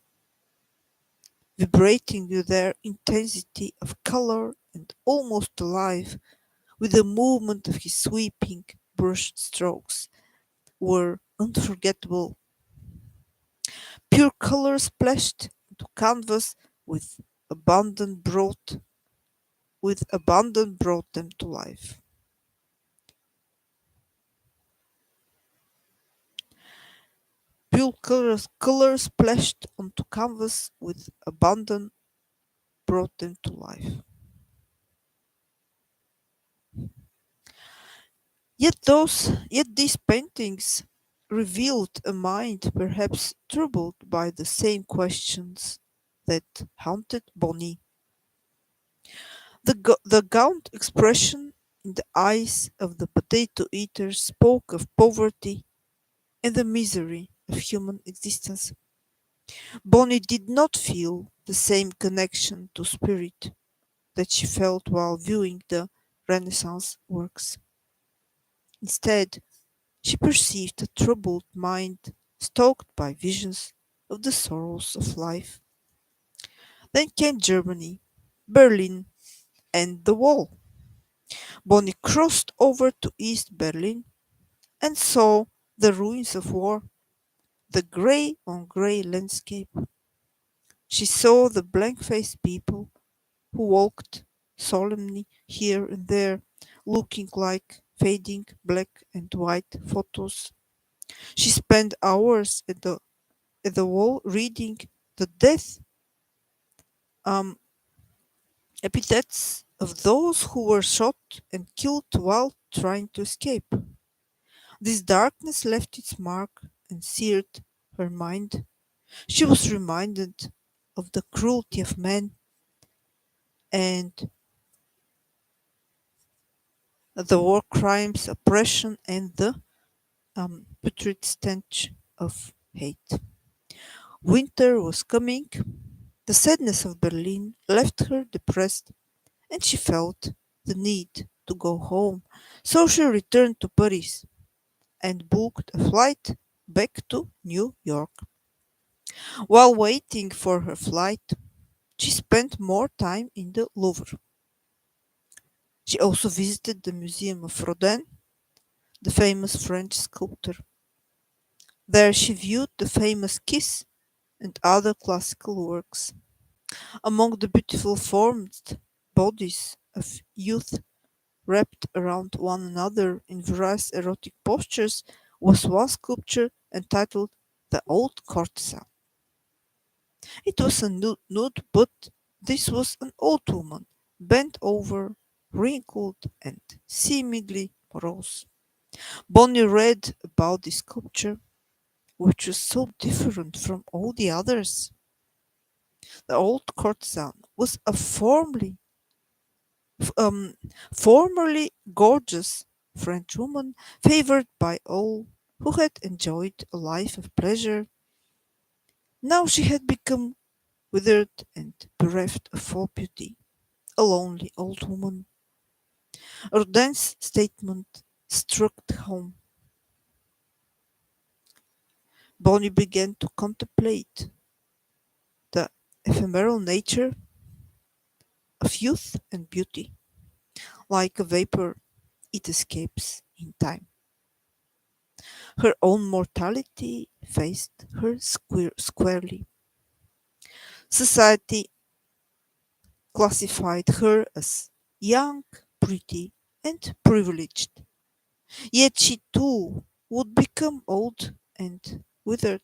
S1: vibrating with their intensity of color and almost alive with the movement of his sweeping brush strokes, were unforgettable. Pure color splashed into canvas with abandon brought them to life. Pure color splashed onto canvas with abandon brought them to life. Yet these paintings revealed a mind perhaps troubled by the same questions that haunted Bonnie. The gaunt expression in the eyes of the potato eater spoke of poverty and the misery of human existence. Bonnie did not feel the same connection to spirit that she felt while viewing the Renaissance works. Instead, she perceived a troubled mind stoked by visions of the sorrows of life. Then came Germany, Berlin, and the wall. Bonnie crossed over to East Berlin and saw the ruins of war, the grey on grey landscape. She saw the blank-faced people who walked solemnly here and there, looking like fading black and white photos. She spent hours at the wall reading the death um, epithets of those who were shot and killed while trying to escape. This darkness left its mark and seared her mind. She was reminded of the cruelty of man and the war crimes, oppression, and the putrid stench of hate. Winter was coming. The sadness of Berlin left her depressed, and she felt the need to go home. So she returned to Paris and booked a flight back to New York. While waiting for her flight, she spent more time in the Louvre. She also visited the Museum of Rodin, the famous French sculptor. There she viewed the famous Kiss and other classical works. Among the beautiful formed bodies of youth wrapped around one another in various erotic postures, was one sculpture entitled The Old Courtesan. It was a nude, but this was an old woman, bent over, wrinkled, and seemingly morose. Bonnie read about this sculpture, which was so different from all the others. The old courtesan was a formerly gorgeous French woman, favored by all who had enjoyed a life of pleasure. Now she had become withered and bereft of all beauty, a lonely old woman. Rodin's statement struck home. Bonnie began to contemplate the ephemeral nature of youth and beauty. Like a vapor, it escapes in time. Her own mortality faced her squarely. Society classified her as young, pretty, and privileged. Yet she too would become old and withered.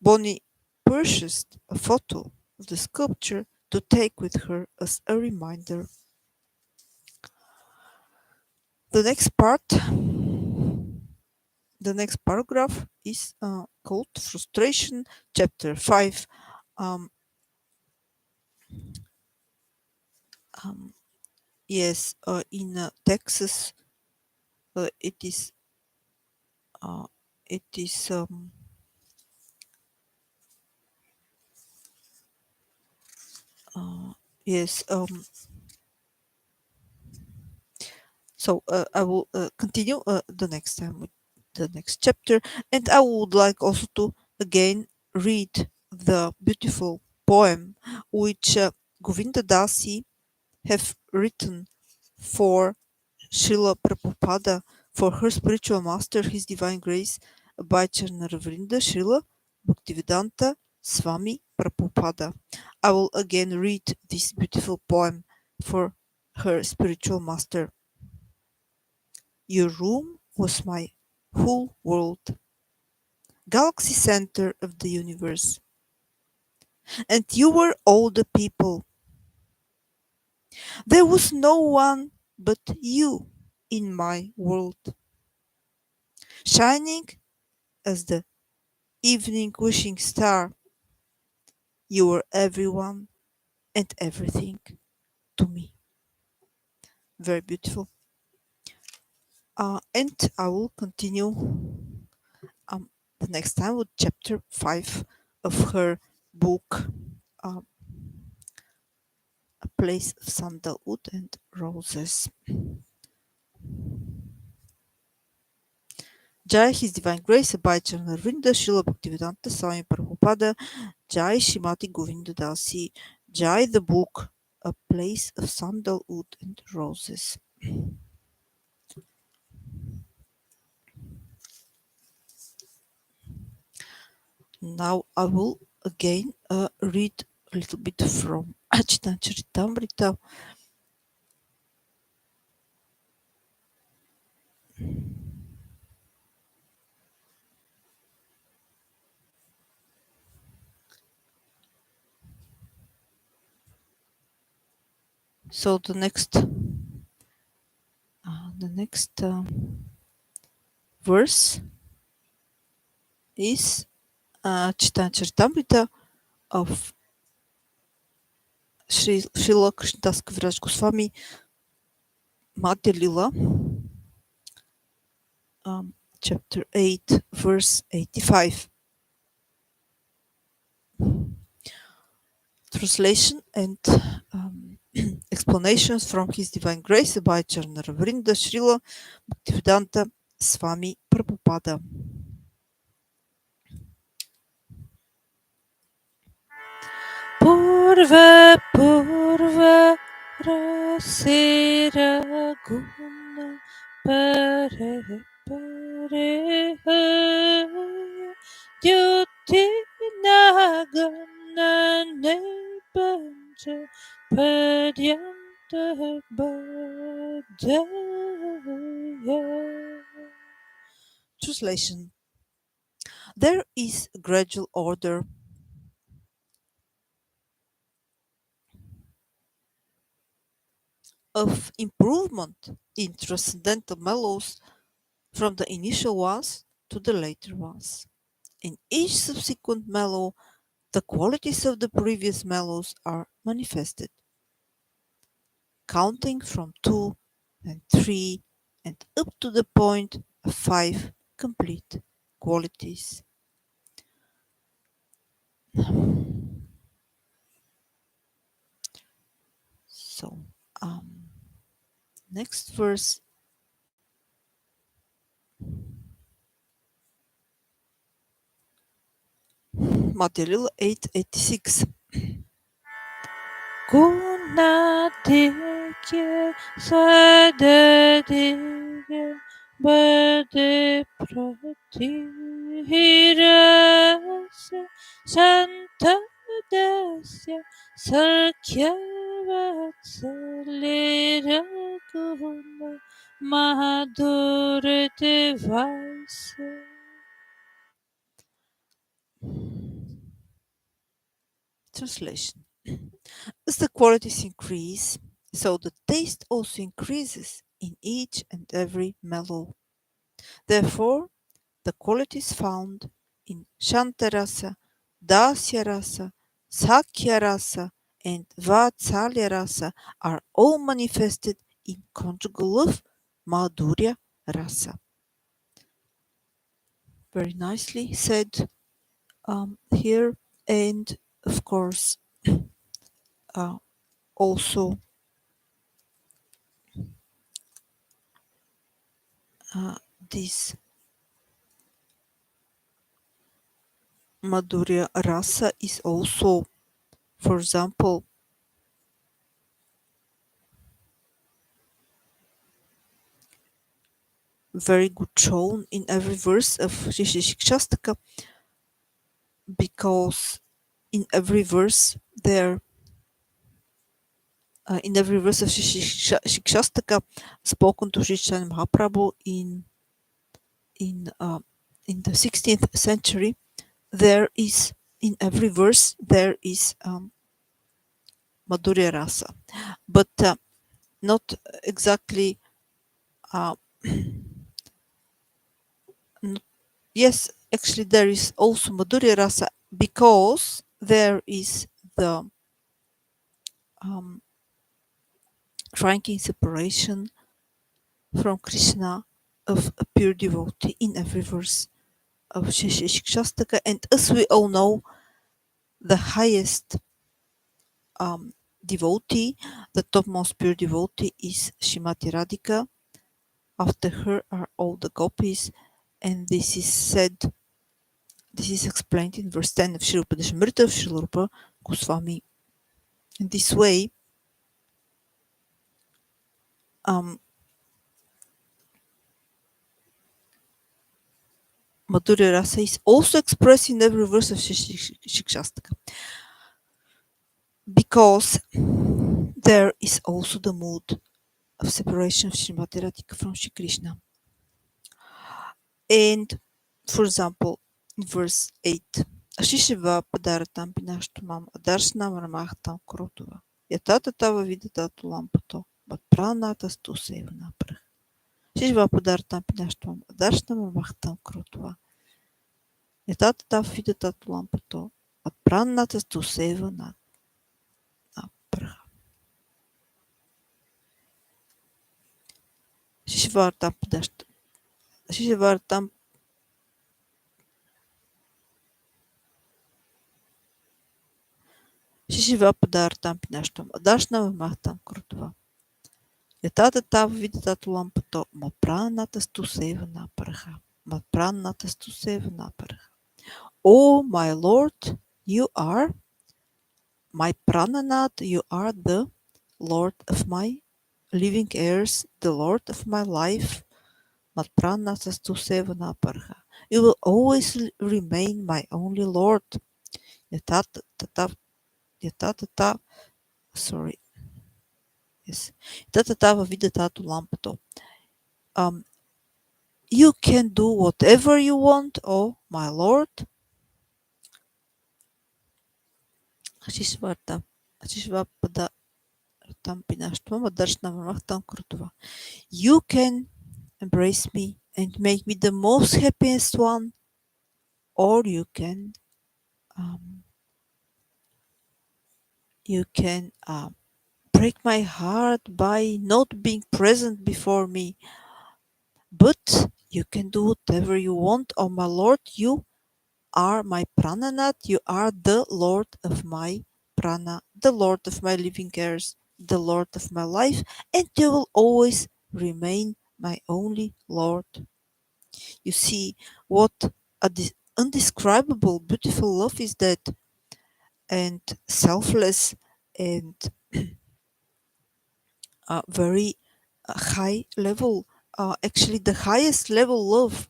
S1: Bonnie purchased a photo of the sculpture to take with her as a reminder. The next part, the next paragraph is called Frustration, Chapter 5. Um, um, yes, in Texas, uh, it is uh, it is yes. So I will continue the next time with the next chapter, and I would like also to again read the beautiful poem which Govinda Dasi have written for Śrīla Prabhupāda, for her spiritual master, His Divine Grace, Bhaichana Vrnda Śrīla Bhaktisiddhānta Swami Prabhupāda. I will again read this beautiful poem for her spiritual master. Your room was my whole world, galaxy center of the universe, and you were all the people. There was no one but you in my world, shining as the evening wishing star. You were everyone and everything to me. Very beautiful. And I will continue the next time with chapter 5 of her book, uh, A Place of Sandalwood and Roses. Jai His Divine Grace Abhay Charanarvinda Srila Bhaktivedanta Swami Prabhupada Jai Shrimati Govinda Dasi Jai the book A Place of Sandalwood and Roses. Now I will again read a little bit from Chaitanya Charitamrita. So the next verse is Chaitanya Charitamrita of Srila Krishnadas Kaviraj Goswami Madhya Lila, chapter 8, verse 85. Translation and explanations from His Divine Grace by Jahnava Vrnda Śrīla Bhaktisiddhānta Swami Prabhupāda. Purva Purva Rasira Guna Pare Pare Dyuti Nagana Nebanja Padyanta Translation. There is a gradual order of improvement in transcendental mellows from the initial ones to the later ones. In each subsequent mellow, the qualities of the previous mellows are manifested, counting from 2 and 3 and up to the point of 5 complete qualities. So, next verse. Material 886.
S2: Gunadike sadadike bade pratihirasya santadasya sarkyavatsalira guna mahaduradevasya.
S1: Translation. As the qualities increase, so the taste also increases in each and every mellow. Therefore, the qualities found in Shantarasa, Dasyarasa, Sakyarasa, and Vatsalyarasa are all manifested in conjugal love, Madhurya Rasa. Very nicely said here, and of course, also this Madhurya Rasa is also, for example, very good shown in every verse of Shikshastaka, because in every verse there in every verse of Shikshastaka spoken to Sri Chaitanya Mahaprabhu in uh, in the 16th century, there is in every verse there is Madhurya Rasa, but not exactly. Uh, yes, actually there is also Madhurya Rasa because there is the striking separation from Krishna of a pure devotee in every verse of Shikshastaka. And as we all know, the highest devotee, the topmost pure devotee is Shrimati Radhika. After her are all the gopis, and this is explained in verse 10 of Śrīla Upadeshamrita of Śrīla Rupa Goswami. In this way, Madhurya Rasa is also expressed in every verse of Shikshastaka, because there is also the mood of separation of Srimati Radhika from Shri Krishna. And, for example, in verse 8, Ashishava Padaratam Pinashtamam Adarshna Marmachtam Krotova Yatata Tava Vidata Lampato But Pranata Stusevana Prah. Shishva Padaratam Pinashtamam Adarshna Marmachtam Krotova Yatata Tava Vidata Lampato But Pranata Stusevana Prah. Shishvartam Padashtam Shishvartam Shishva Padartam Pinashtam Adashna Mahtam Krutva. Yatata Tav Vidatat Lampato Mapranatas tu Sevana Paraha. Mapranatas tu Sevana Paraha. O my Lord, you are my Prananath, you are the Lord of my living heirs, the Lord of my life. Matpranatas tu Sevana Paraha. You will always remain my only Lord. Yatata Yatata sorry. Yes. Tata tava vida tatu lampato. You can do whatever you want, oh my lord. Шишварта. Шишвапада Tampinashtvam Darshanam Kurtva. You can embrace me and make me the most happiest one, or um, you can break my heart by not being present before me. But you can do whatever you want, oh my lord. You are my prananath. You are the lord of my prana, the lord of my living earth, the lord of my life, and you will always remain my only lord. You see what undescribable, beautiful love is that, and selfless, and very high level, actually the highest level love,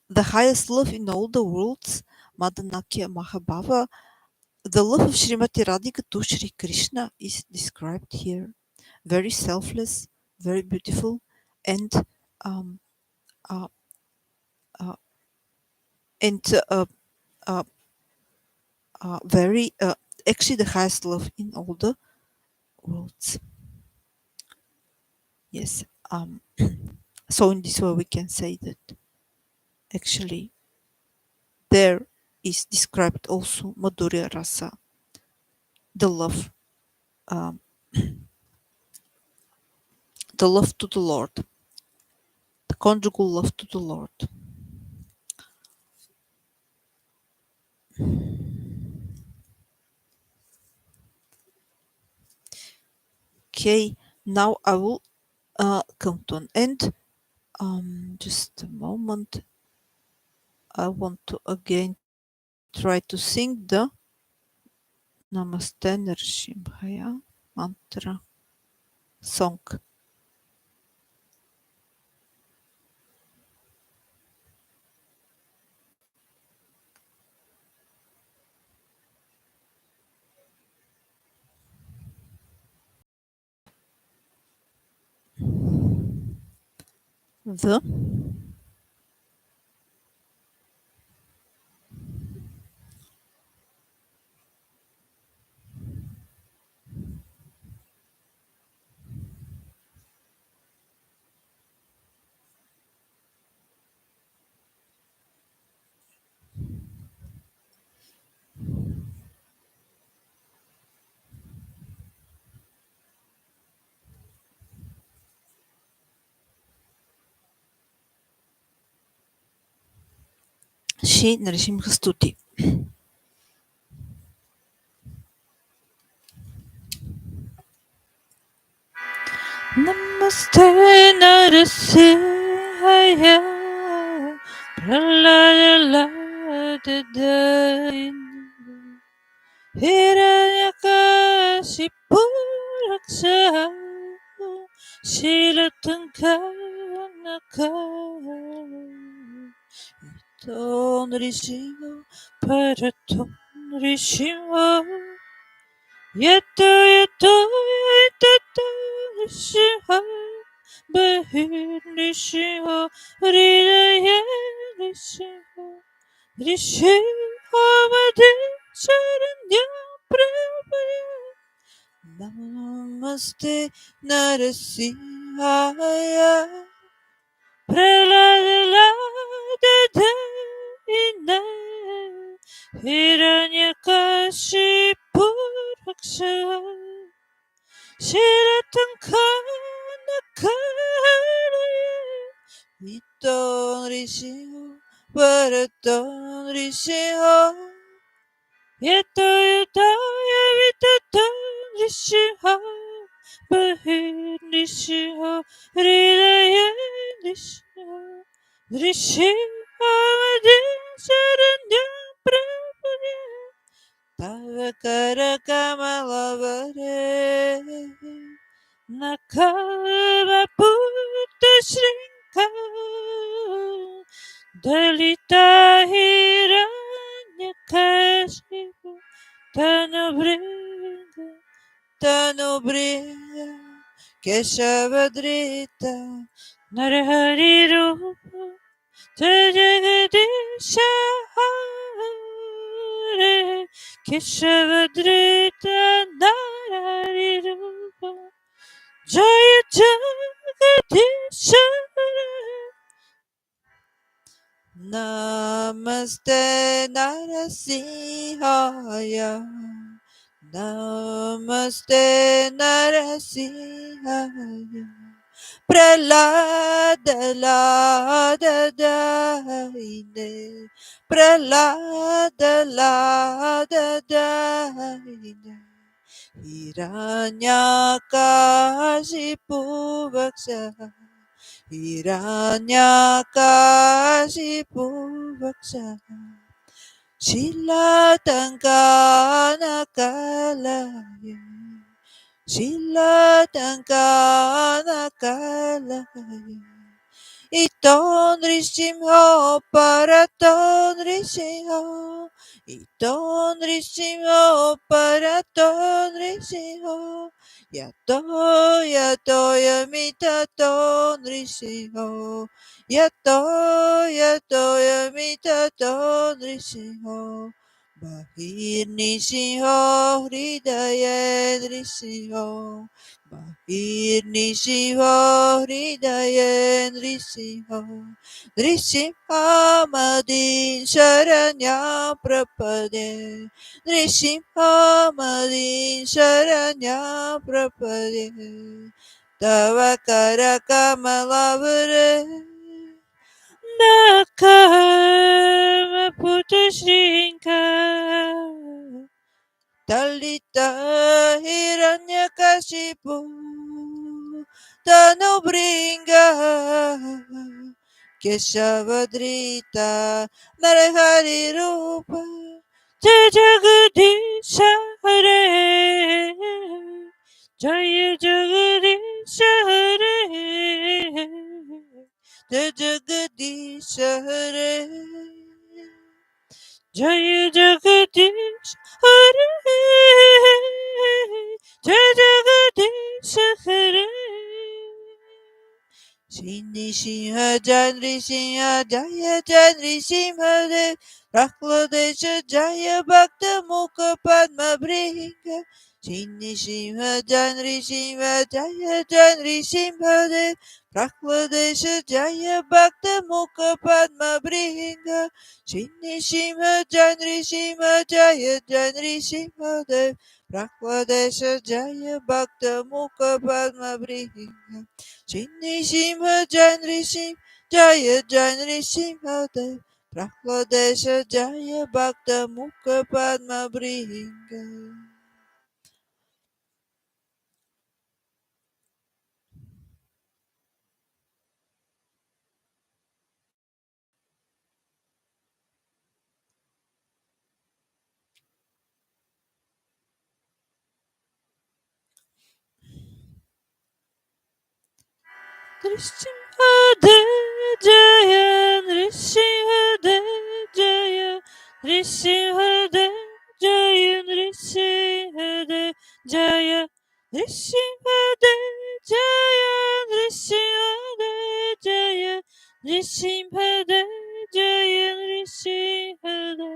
S1: the highest love in all the worlds, Madanakya Mahabhava, the love of Srimati Radhika to Shri Krishna is described here. Very selfless, very beautiful, and um, uh, uh, and uh, very actually the highest love in all the worlds. Yes. So in this way we can say that actually there is described also Madhurya Rasa, the love, um, the love to the Lord, the conjugal love to the Lord. Okay, now I will come to an end. Just a moment. I want to again try to sing the Namaste Nrsimhaya mantra song. The Shri Nrsimha Stuti.
S2: Namaste Narasihaya Pralalaladedain Hiranyakashipu Raksha Shilatankanaka Ton Rishiva Paraton Rishiva Yato yato yatato nishiha Bahir nishiha Ridaya nishiha Rishiha Vade Sharanya Prabhaya
S1: Namaste Narasimhaya
S2: Prahlada Dadaina Hiranyakashipu Raksha Shiratankanakaraya
S1: Niton Rishiho Bharaton Rishiho
S2: Yato yataya vitatan Rishiha Bahir Nishiha Hridaya Nishiha Rishiha Madhya Prabhupada
S1: Tavakara Kamalavare
S2: Nakava Putta Shrinka Dalita Hiranyakashipu Tanubringa
S1: Tanubringa Keshavadrita
S2: Narahari Rupa Jai Jagadisha Hare Keshavadrita Narahari Rupa Jai Jagadisha
S1: Namaste Narasihaya. Namaste Narasihaya. Pralada Lada Daine. Pralada Lada Daine. Hiranyakashipu Vaksha. Hiranyakashipu Vaksha. Shilatangana Kalaya. Shilatangana Kalaya. Iton Rishimho Paraton Rishimho. Iton Rishimho Paraton Rishimho. Yato Yato Yamitaton Rishimho. Yato Yato Yamitaton Rishimho. Bahir Nishiho Hridayen Rishiho. Bahir Nishiho Hridayen Rishiho. Nrsimhamadin Sharanya Prapade. Nrsimhamadin Sharanya Prapade. Tava Karakamalavare.
S2: Nakama Putashrinka
S1: Talita Hiranyakashipu Tanubringa Keshavadrita Narahari Rupa
S2: Jai Jagadisha Hare Jai Jagadisha Hare
S1: Jai Jagadisha Hare
S2: Jai Jagadish Hare Jai Jagadish Hare
S1: Shri Simha Janri Simha Jaya Janri Simha Dev Prahlodesha Jaya Bhakta Mukha Padma Bringa Shri Simha Janri Simha Jaya Janri Simha Dev Prahlodesha Jaya Bhakta Mukha Padma Bringa Shri Simha Janri Simha Jaya Janri Simha Dev Prahlodesha Jaya Bhakta Mukha Padma Bringa Shri Simha Janri Sim Jaya Janri Simha Dev Prahlodesha Jaya Bhakta Mukha Padma Bringa.
S2: Nrsimhade Jaya Nrsimhade Jaya Nrsimhade Jaya Nrsimhade Jaya Nrsimhade Jaya Nrsimhade Jaya Nrsimhade Jaya Nrsimhade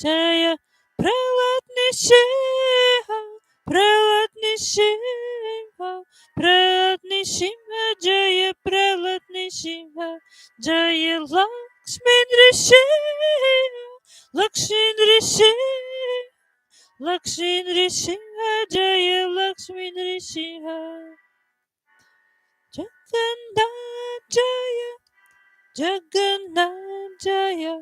S2: Jaya Pralat Nishiha Pralat Nishiha Pralat Nishiha Jaya Pralat Nishiha Jaya Lakshmi Nrsimha Lakshmi Nrsimha Lakshmi Nrsimha Jaya Lakshmi Nrsimha Jagannath Jaya Jagannath Jaya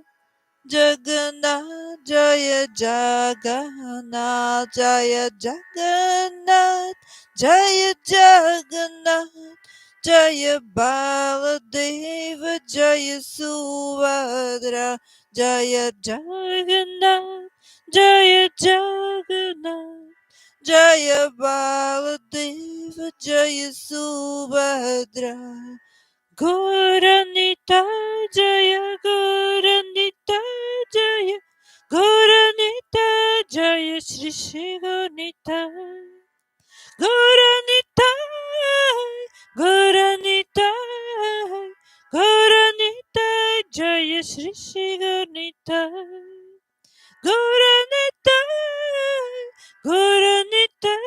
S1: Jagannath Jaya Jagannath Jaya Jagannath Jaya Jagannath Jaya Baladeva Jaya Subhadra Jaya
S2: Jagannath Jaya Jagannath
S1: Jaya Baladeva Jaya Subhadra
S2: Gauranita Jaya Gauranita Jaya Gauranita Jaya Shri Shri Gauranita Gauranita Gauranita Shri Shri Gurnitai. Gurnitai, Gurnitai,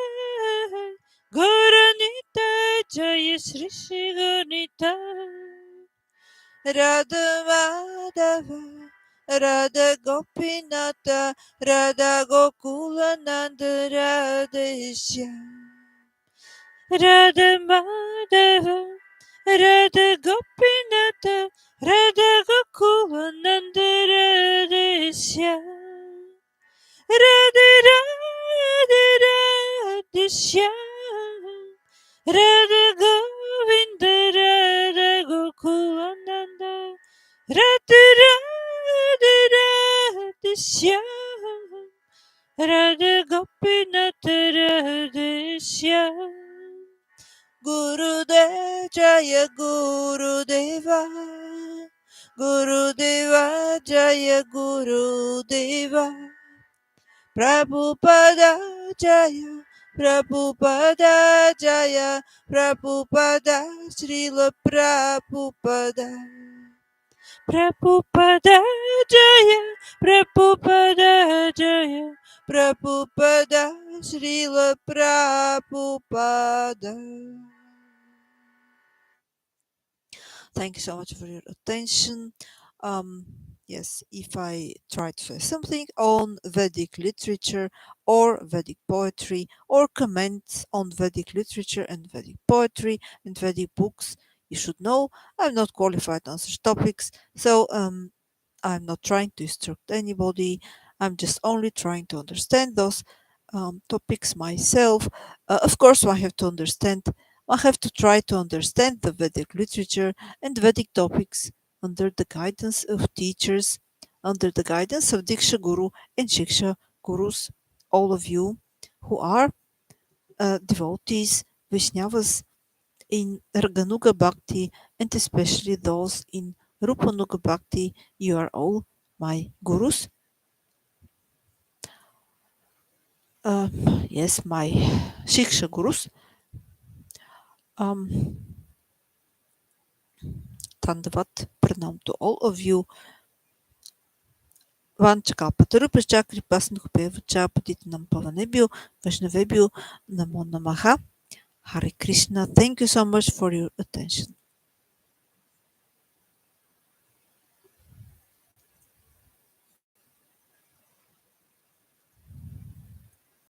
S2: Gurnitai, Jaya Shri Shri Gurnitai.
S1: Radha Madhava, Radha Gopinata, Radha Gokulananda, Radha Shyam.
S2: Radha Madhava, Radha Gopinata, Radha Gokulananda, Radha Shyam. Radha Radha Radha Shyam, Radha Govinda, Radha Gokulananda, Radha Radha Radha Shyam, Radha Gopinata, Radha Shyam.
S1: Gurudeva Jaya Gurudeva, Gurudeva Jaya Gurudeva, Prabhupada Jaya, Prabhupada Jaya, Prabhupada Śrīla Prabhupada.
S2: Prabhupāda Jaya, Prabhupāda Jaya,
S1: Prabhupada Śrīla Prabhupada. Thank you so much for your attention. Yes, if I try to say something on Vedic literature or Vedic poetry or comments on Vedic literature and Vedic poetry and Vedic books, you should know I'm not qualified on such topics, so I'm not trying to instruct anybody. I'm just only trying to understand those topics myself. Of course, I have to understand. I have to try to understand the Vedic literature and Vedic topics under the guidance of teachers, under the guidance of Diksha Guru and Shiksha Gurus, all of you who are devotees, Vaishnavas in Raganuga Bhakti, and especially those in Rupanuga Bhakti. You are all my gurus. Yes, my Shiksha Gurus. Dandavat, pranam to all of you. Vanchakalpatarupascha kripasnukhpeva patitanam pavanebhyo vaishnavebhyo namo namaha. Hare Krishna. Thank you so much for your attention.